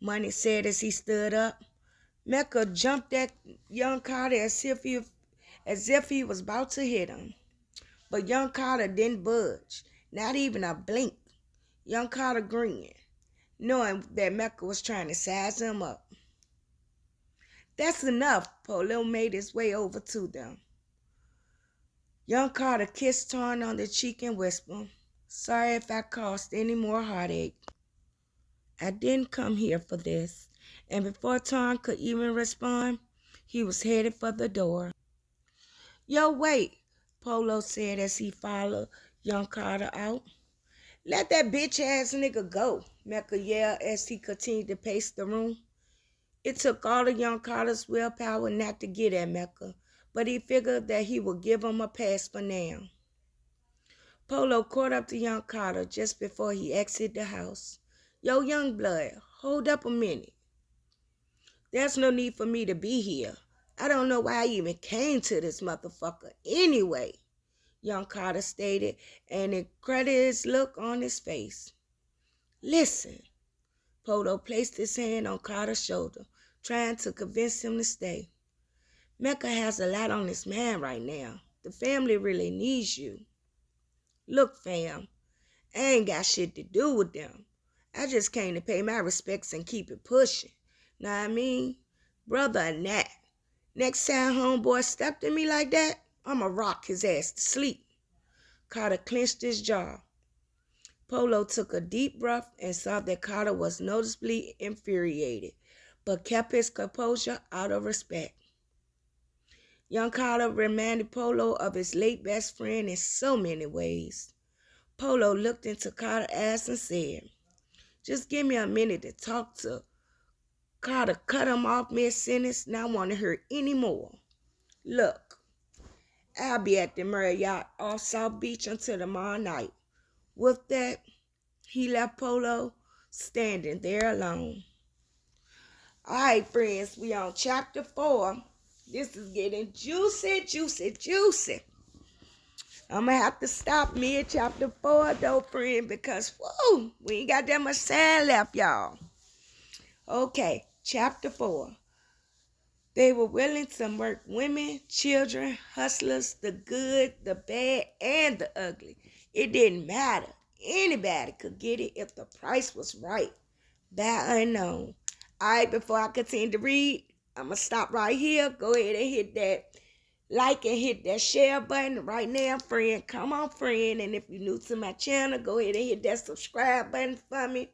Money said as he stood up. Mecca jumped at young Carter as if he was about to hit him. But young Carter didn't budge, not even a blink. Young Carter grinned, knowing that Mecca was trying to size him up. "That's enough." Polo made his way over to them. Young Carter kissed Tarn on the cheek and whispered, "Sorry if I caused any more heartache. I didn't come here for this." And before Tarn could even respond, he was headed for the door. "Yo, wait," Polo said as he followed young Carter out. "Let that bitch-ass nigga go," Mecca yelled as he continued to pace the room. It took all of young Carter's willpower not to get at Mecca, but he figured that he would give him a pass for now. Polo caught up to young Carter just before he exited the house. "Yo, young blood, hold up a minute. There's no need for me to be here. I don't know why I even came to this motherfucker anyway," young Carter stated, an incredulous look on his face. "Listen." Polo placed his hand on Carter's shoulder, trying to convince him to stay. "Mecca has a lot on his mind right now. The family really needs you. Look, fam, I ain't got shit to do with them. I just came to pay my respects and keep it pushing. Know what I mean? Brother and that. Next time homeboy stepped at me like that, I'ma rock his ass to sleep." Carter clenched his jaw. Polo took a deep breath and saw that Carter was noticeably infuriated, but kept his composure out of respect. Young Carter reminded Polo of his late best friend in so many ways. Polo looked into Carter's eyes and said, "Just give me a minute to talk to." Carter cut him off mid-sentence, not want to hear any more. "Look, I'll be at the Marriott off South Beach until tomorrow night." With that, he left Polo standing there alone. All right, friends, we on chapter 4. This is getting juicy, juicy, juicy. I'm going to have to stop mid-chapter 4, though, friend, because, whoa, we ain't got that much time left, y'all. Okay, chapter 4. They were willing to work women, children, hustlers, the good, the bad, and the ugly. It didn't matter. Anybody could get it if the price was right. By unknown. All right, before I continue to read, I'm going to stop right here. Go ahead and hit that like and hit that share button right now, friend. Come on, friend. And if you're new to my channel, go ahead and hit that subscribe button for me.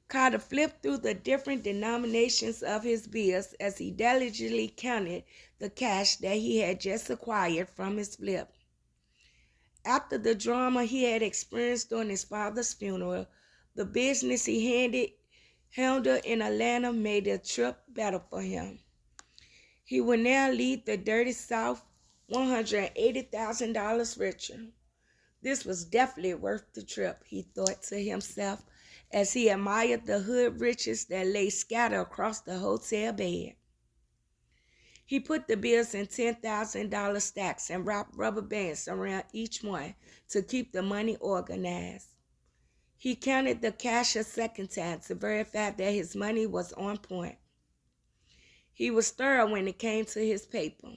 Carter flipped through the different denominations of his bills as he diligently counted the cash that he had just acquired from his flip. After the drama he had experienced during his father's funeral, the business he handed Honda in Atlanta made the trip better for him. He will now leave the dirty South $180,000 richer. This was definitely worth the trip, he thought to himself as he admired the hood riches that lay scattered across the hotel bed. He put the bills in $10,000 stacks and wrapped rubber bands around each one to keep the money organized. He counted the cash a second time to verify that his money was on point. He was thorough when it came to his paper.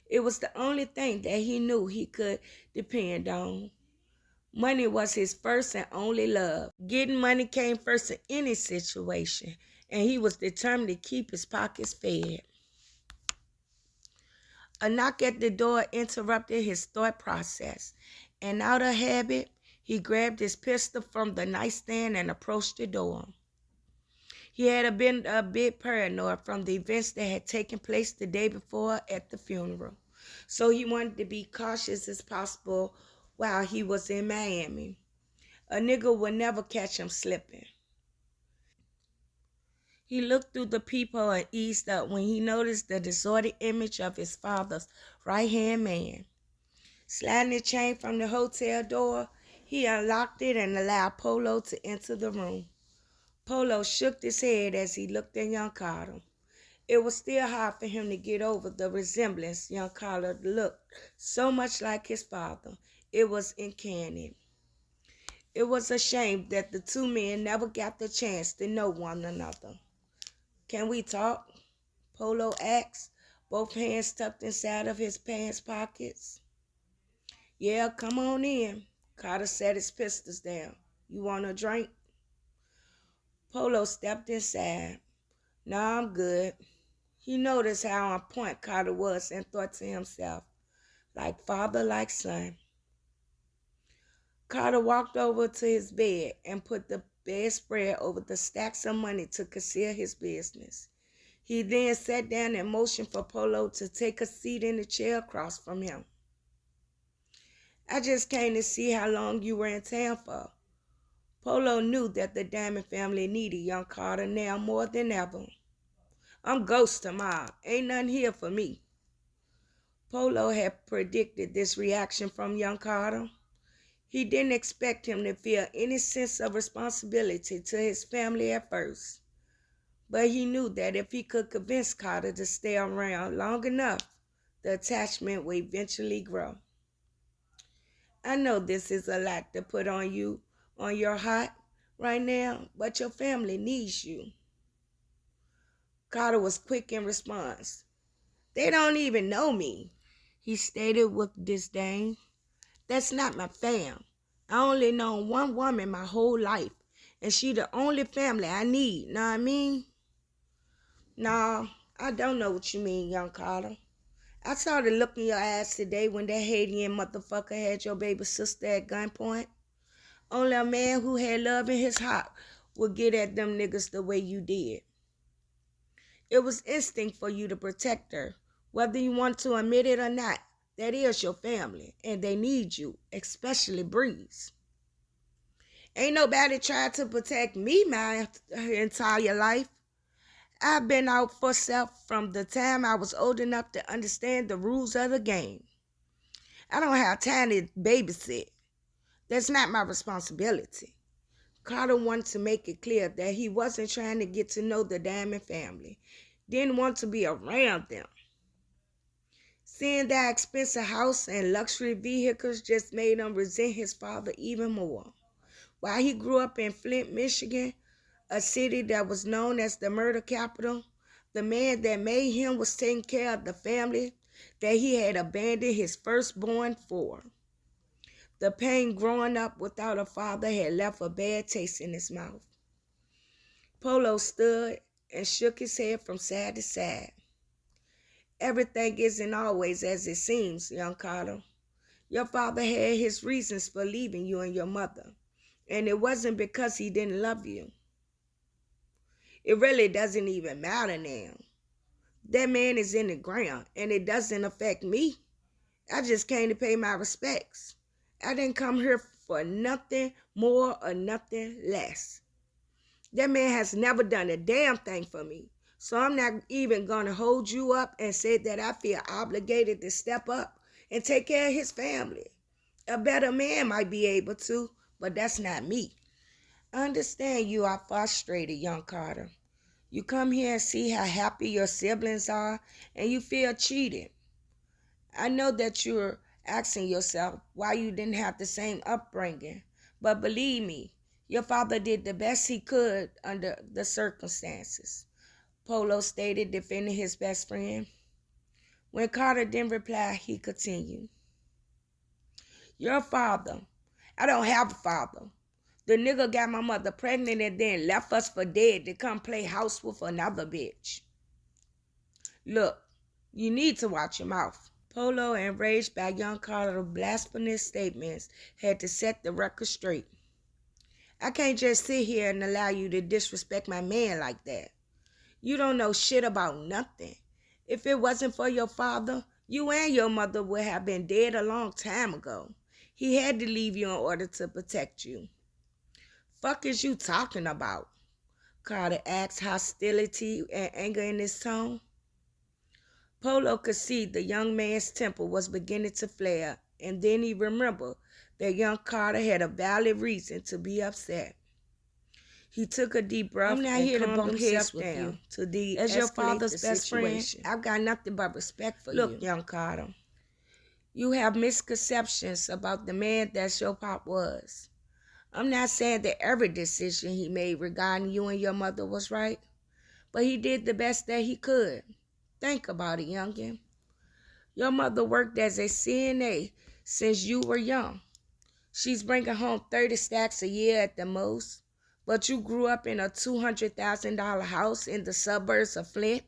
It was the only thing that he knew he could depend on. Money was his first and only love. Getting money came first in any situation, and he was determined to keep his pockets fed. A knock at the door interrupted his thought process, and out of habit, he grabbed his pistol from the nightstand and approached the door. He had been a bit paranoid from the events that had taken place the day before at the funeral, so he wanted to be cautious as possible while he was in Miami. A nigga would never catch him slipping. He looked through the peephole and eased up when he noticed the distorted image of his father's right-hand man. Sliding the chain from the hotel door, he unlocked it and allowed Polo to enter the room. Polo shook his head as he looked at young Carter. It was still hard for him to get over the resemblance. Young Carter looked so much like his father. It was uncanny. It was a shame that the two men never got the chance to know one another. "Can we talk?" Polo asked, both hands tucked inside of his pants pockets. "Yeah, come on in." Carter set his pistols down. "You want a drink?" Polo stepped inside. "Nah, I'm good." He noticed how on point Carter was and thought to himself, like father, like son. Carter walked over to his bed and put the bedspread over the stacks of money to conceal his business. He then sat down and motioned for Polo to take a seat in the chair across from him. "I just came to see how long you were in town for." Polo knew that the Diamond family needed young Carter now more than ever. "I'm ghost tomorrow. Ain't nothing here for me." Polo had predicted this reaction from young Carter. He didn't expect him to feel any sense of responsibility to his family at first, but he knew that if he could convince Carter to stay around long enough, the attachment would eventually grow. "I know this is a lot to put on your heart right now, but your family needs you." Carter was quick in response. "They don't even know me," he stated with disdain. "That's not my fam. I only known one woman my whole life, and she the only family I need, know what I mean?" "Nah, I don't know what you mean, young Carter. I saw the look in your eyes today when that Haitian motherfucker had your baby sister at gunpoint. Only a man who had love in his heart would get at them niggas the way you did. It was instinct for you to protect her, whether you want to admit it or not. That is your family, and they need you, especially Breeze. Ain't nobody tried to protect me my entire life. I've been out for self from the time I was old enough to understand the rules of the game. I don't have time to babysit. That's not my responsibility." Carter wanted to make it clear that he wasn't trying to get to know the Diamond family, didn't want to be around them. Seeing that expensive house and luxury vehicles just made him resent his father even more. While he grew up in Flint, Michigan, a city that was known as the murder capital, the man that made him was taking care of the family that he had abandoned his firstborn for. The pain growing up without a father had left a bad taste in his mouth. Polo stood and shook his head from side to side. "Everything isn't always as it seems, young Carter. Your father had his reasons for leaving you and your mother, and it wasn't because he didn't love you. It really doesn't even matter now. That man is in the ground, and it doesn't affect me. I just came to pay my respects. I didn't come here for nothing more or nothing less." That man has never done a damn thing for me. So I'm not even going to hold you up and say that I feel obligated to step up and take care of his family. A better man might be able to, but that's not me. I understand you are frustrated, young Carter. You come here and see how happy your siblings are, and you feel cheated. I know that you're asking yourself why you didn't have the same upbringing, but believe me, your father did the best he could under the circumstances, Polo stated, defending his best friend. When Carter didn't reply, he continued. Your father. I don't have a father. The nigga got my mother pregnant and then left us for dead to come play house with another bitch. Look, you need to watch your mouth. Polo, enraged by young Carter's blasphemous statements, had to set the record straight. I can't just sit here and allow you to disrespect my man like that. You don't know shit about nothing. If it wasn't for your father, you and your mother would have been dead a long time ago. He had to leave you in order to protect you. Fuck is you talking about? Carter asked, hostility and anger in his tone. Polo could see the young man's temper was beginning to flare, and then he remembered that young Carter had a valid reason to be upset. He took a deep breath. I'm not here to bump heads with you. As your father's best friend, I've got nothing but respect for you. Look, young Carter, you have misconceptions about the man that your pop was. I'm not saying that every decision he made regarding you and your mother was right, but he did the best that he could. Think about it, youngin. Your mother worked as a CNA since you were young. She's bringing home 30 stacks a year at the most, but you grew up in a $200,000 house in the suburbs of Flint.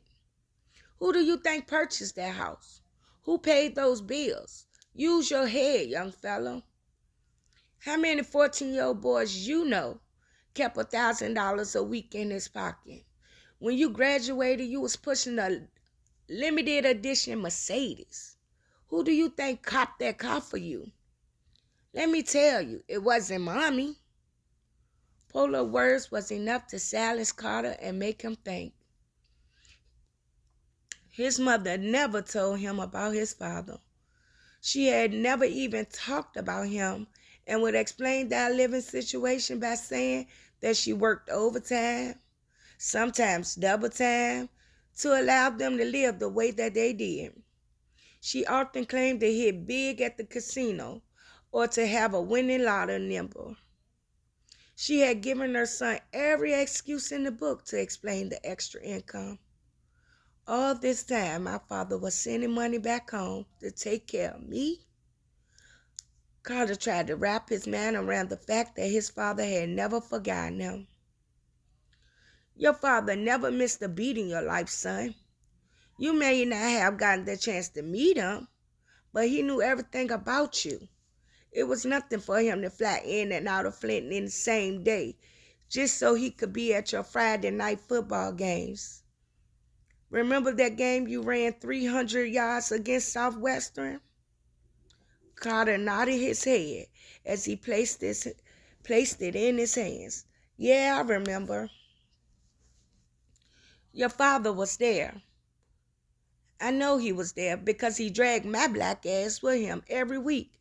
Who do you think purchased that house? Who paid those bills? Use your head, young fellow. How many 14-year-old boys you know kept $1,000 a week in his pocket? When you graduated, you was pushing a limited edition Mercedes. Who do you think copped that car for you? Let me tell you, it wasn't mommy. Polo's words was enough to silence Carter and make him think. His mother never told him about his father. She had never even talked about him and would explain their living situation by saying that she worked overtime, sometimes double time, to allow them to live the way that they did. She often claimed to hit big at the casino or to have a winning lotto number. She had given her son every excuse in the book to explain the extra income. All this time, my father was sending money back home to take care of me. Carter tried to wrap his mind around the fact that his father had never forgotten him. Your father never missed a beat in your life, son. You may not have gotten the chance to meet him, but he knew everything about you. It was nothing for him to fly in and out of Flint in the same day, just so he could be at your Friday night football games. Remember that game you ran 300 yards against Southwestern? Carter nodded his head as he placed it in his hands. Yeah, I remember. Your father was there. I know he was there because he dragged my black ass with him every week,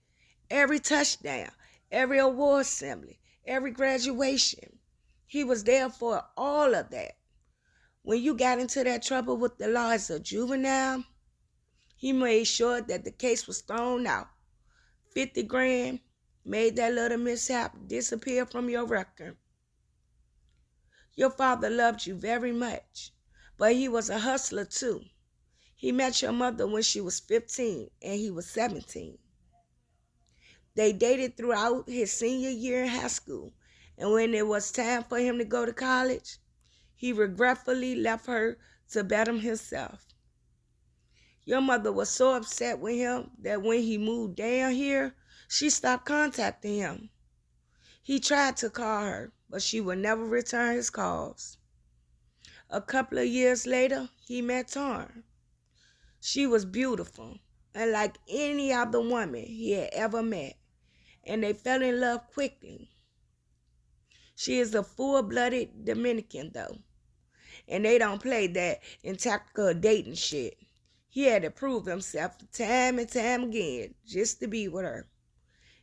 every touchdown, every award assembly, every graduation. He was there for all of that. When you got into that trouble with the law as a juvenile, he made sure that the case was thrown out. 50 grand made that little mishap disappear from your record. Your father loved you very much, but he was a hustler too. He met your mother when she was 15 and he was 17. They dated throughout his senior year in high school, and when it was time for him to go to college, he regretfully left her to better himself. Your mother was so upset with him that when he moved down here, she stopped contacting him. He tried to call her, but she would never return his calls. A couple of years later, he met Tarn. She was beautiful, unlike any other woman he had ever met, and they fell in love quickly. She is a full-blooded Dominican, though. And they don't play that in tactical dating shit. He had to prove himself time and time again just to be with her.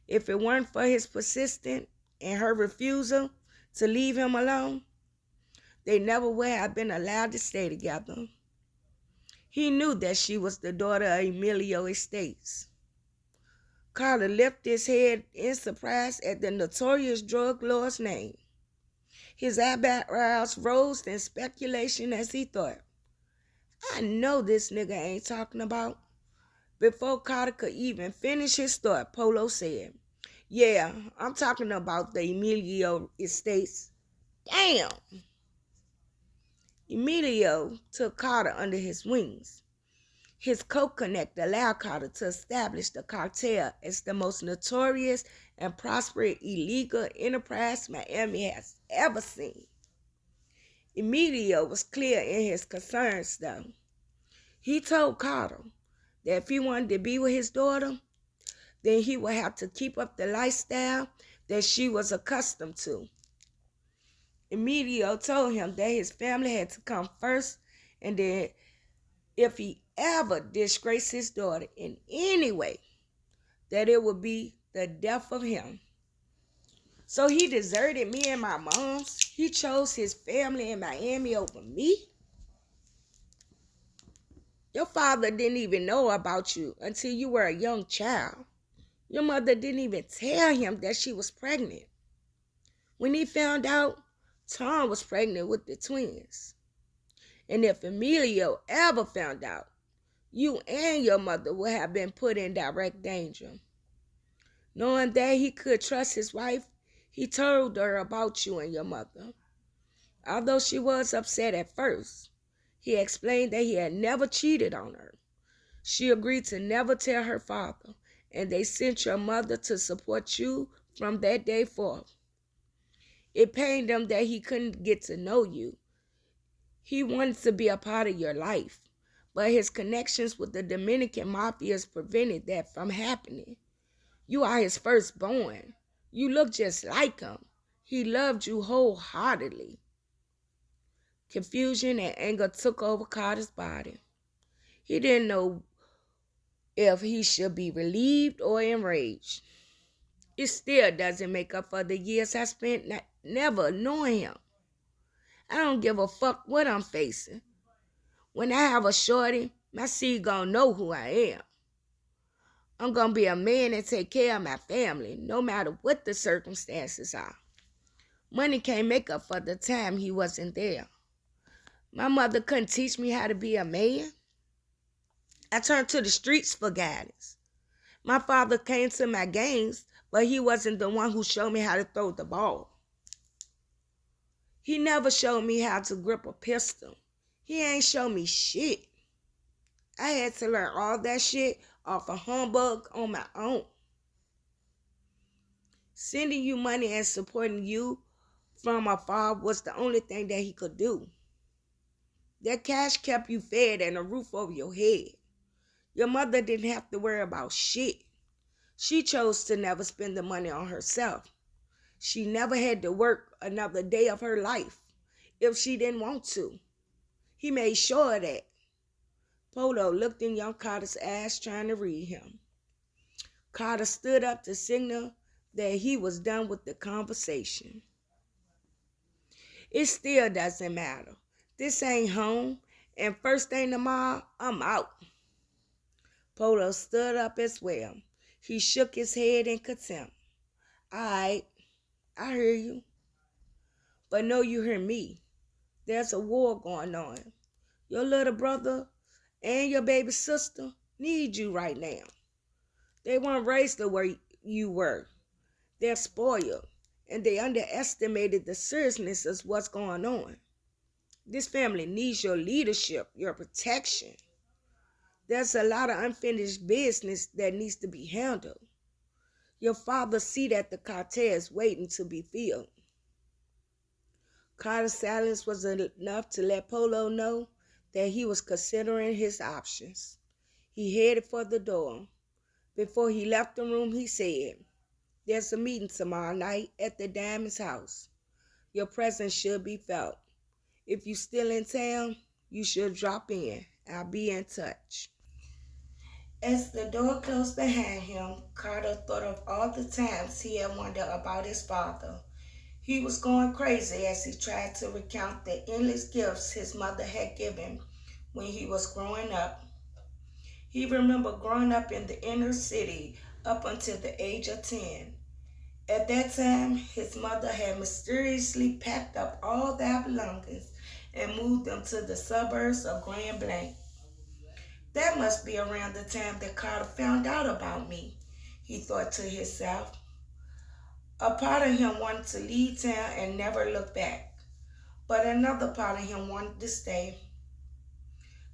If it weren't for his persistence and her refusal to leave him alone, they never would have been allowed to stay together. He knew that she was the daughter of Emilio Estates. Carter lifted his head in surprise at the notorious drug lord's name. His eyebrows rose in speculation as he thought, I know this nigga ain't talking about. Before Carter could even finish his thought, Polo said, yeah, I'm talking about the Emilio Estates. Damn! Emilio took Carter under his wings. His co-connect allowed Carter to establish the cartel as the most notorious and prosperous illegal enterprise Miami has ever seen. Emilio was clear in his concerns, though. He told Carter that if he wanted to be with his daughter, then he would have to keep up the lifestyle that she was accustomed to. Emilio told him that his family had to come first, and that if he ever disgraced his daughter in any way, that it would be the death of him. So he deserted me and my mom's. He chose his family in Miami over me. Your father didn't even know about you until you were a young child. Your mother didn't even tell him that she was pregnant. When he found out, Tom was pregnant with the twins. And if Emilio ever found out, you and your mother would have been put in direct danger. Knowing that he could trust his wife, he told her about you and your mother. Although she was upset at first, he explained that he had never cheated on her. She agreed to never tell her father, and they sent your mother to support you from that day forth. It pained him that he couldn't get to know you. He wanted to be a part of your life, but his connections with the Dominican mafias prevented that from happening. You are his firstborn. You look just like him. He loved you wholeheartedly. Confusion and anger took over Carter's body. He didn't know if he should be relieved or enraged. It still doesn't make up for the years I spent never knowing him. I don't give a fuck what I'm facing. When I have a shorty, my seed gonna know who I am. I'm gonna be a man and take care of my family, no matter what the circumstances are. Money can't make up for the time he wasn't there. My mother couldn't teach me how to be a man. I turned to the streets for guidance. My father came to my games, but he wasn't the one who showed me how to throw the ball. He never showed me how to grip a pistol. He ain't show me shit. I had to learn all that shit off a humbug on my own. Sending you money and supporting you from afar was the only thing that he could do. That cash kept you fed and a roof over your head. Your mother didn't have to worry about shit. She chose to never spend the money on herself. She never had to work another day of her life if she didn't want to. He made sure of that. Polo looked in young Carter's eyes, trying to read him. Carter stood up to signal that he was done with the conversation. It still doesn't matter. This ain't home, and first thing tomorrow, I'm out. Polo stood up as well. He shook his head in contempt. All right, I hear you. But no, you hear me. There's a war going on. Your little brother and your baby sister need you right now. They weren't raised the way you were. They're spoiled, and they underestimated the seriousness of what's going on. This family needs your leadership, your protection. There's a lot of unfinished business that needs to be handled. Your father's seat at the cartel is waiting to be filled. Carter's silence was enough to let Polo know that he was considering his options. He headed for the door. Before he left the room, he said, "There's a meeting tomorrow night at the Diamond's house. Your presence should be felt. If you still in town, you should drop in. I'll be in touch. As the door closed behind him, Carter thought of all the times he had wondered about his father. He was going crazy as he tried to recount the endless gifts his mother had given when he was growing up. He remembered growing up in the inner city up until the age of 10. At that time, his mother had mysteriously packed up all their belongings and moved them to the suburbs of Grand Blanc. That must be around the time that Carter found out about me, he thought to himself. A part of him wanted to leave town and never look back, but another part of him wanted to stay.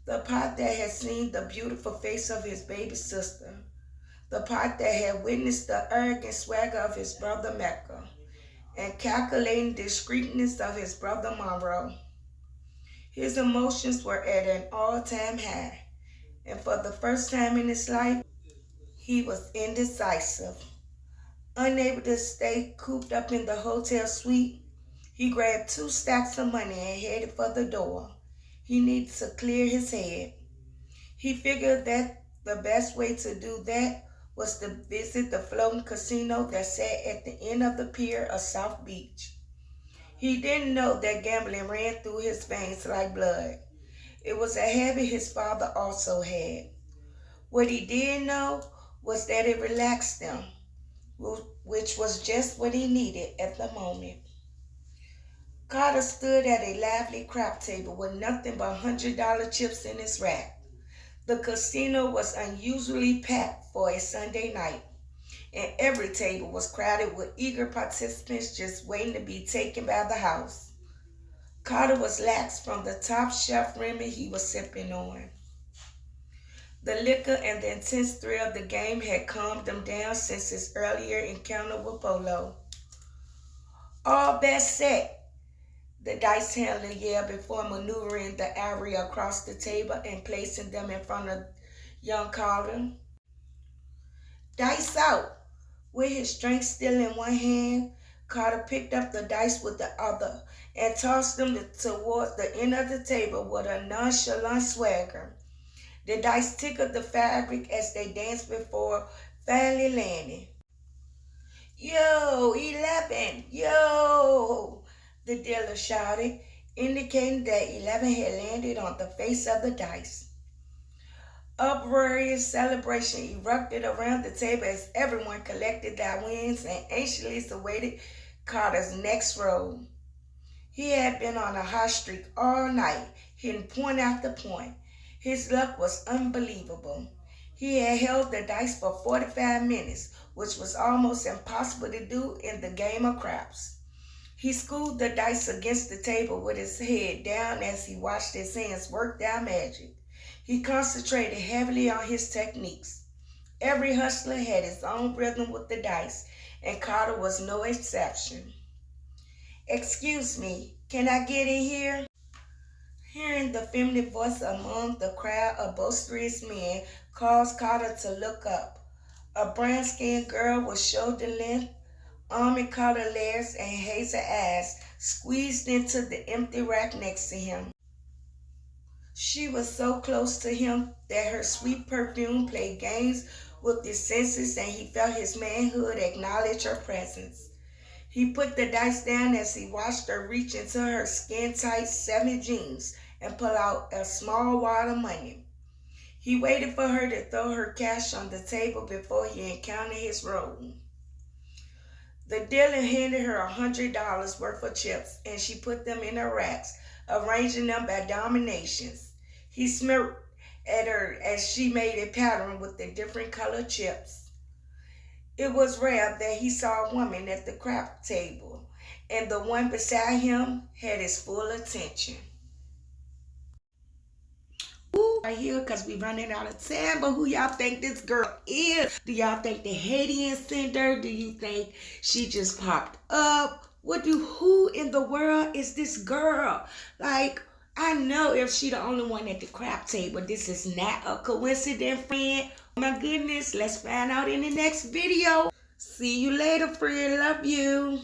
The part that had seen the beautiful face of his baby sister, the part that had witnessed the arrogant swagger of his brother Mecca, and calculating the discreetness of his brother Monroe. His emotions were at an all-time high, and for the first time in his life, he was indecisive. Unable to stay cooped up in the hotel suite, he grabbed 2 stacks of money and headed for the door. He needed to clear his head. He figured that the best way to do that was to visit the floating casino that sat at the end of the pier of South Beach. He didn't know that gambling ran through his veins like blood. It was a habit his father also had. What he did know was that it relaxed him, which was just what he needed at the moment. Carter stood at a lively crap table with nothing but $100 chips in his rack. The casino was unusually packed for a Sunday night, and every table was crowded with eager participants just waiting to be taken by the house. Carter was lax from the top shelf Remy he was sipping on. The liquor and the intense thrill of the game had calmed him down since his earlier encounter with Polo. All bets set, the dice handler yelled before maneuvering the ivory across the table and placing them in front of young Carter. Dice out. With his drink still in one hand, Carter picked up the dice with the other and tossed them towards the end of the table with a nonchalant swagger. The dice tickled the fabric as they danced before finally landing. Yo, 11, yo, the dealer shouted, indicating that 11 had landed on the face of the dice. Uproarious celebration erupted around the table as everyone collected their wins and anxiously awaited Carter's next roll. He had been on a hot streak all night, hitting point after point. His luck was unbelievable. He had held the dice for 45 minutes, which was almost impossible to do in the game of craps. He schooled the dice against the table with his head down as he watched his hands work their magic. He concentrated heavily on his techniques. Every hustler had his own rhythm with the dice, and Carter was no exception. Excuse me, can I get in here? Hearing the feminine voice among the crowd of boisterous men caused Carter to look up. A brown-skinned girl with shoulder-length, almond-colored legs and hazel eyes squeezed into the empty rack next to him. She was so close to him that her sweet perfume played games with his senses, and he felt his manhood acknowledge her presence. He put the dice down as he watched her reach into her skin-tight 7 jeans and pull out a small wad of money. He waited for her to throw her cash on the table before he encountered his roll. The dealer handed her $100 worth of chips, and she put them in her racks, arranging them by denominations. He smirked at her as she made a pattern with the different colored chips. It was rare that he saw a woman at the crap table, and the one beside him had his full attention. Right here, because we're running out of time, but who y'all think this girl is? Do y'all think the Haitian sent her? Do you think she just popped up? Who in the world is this girl? Like, I know if she the only one at the crap table, this is not a coincidence, friend. Oh my goodness, let's find out in the next video. See you later, friend. Love you.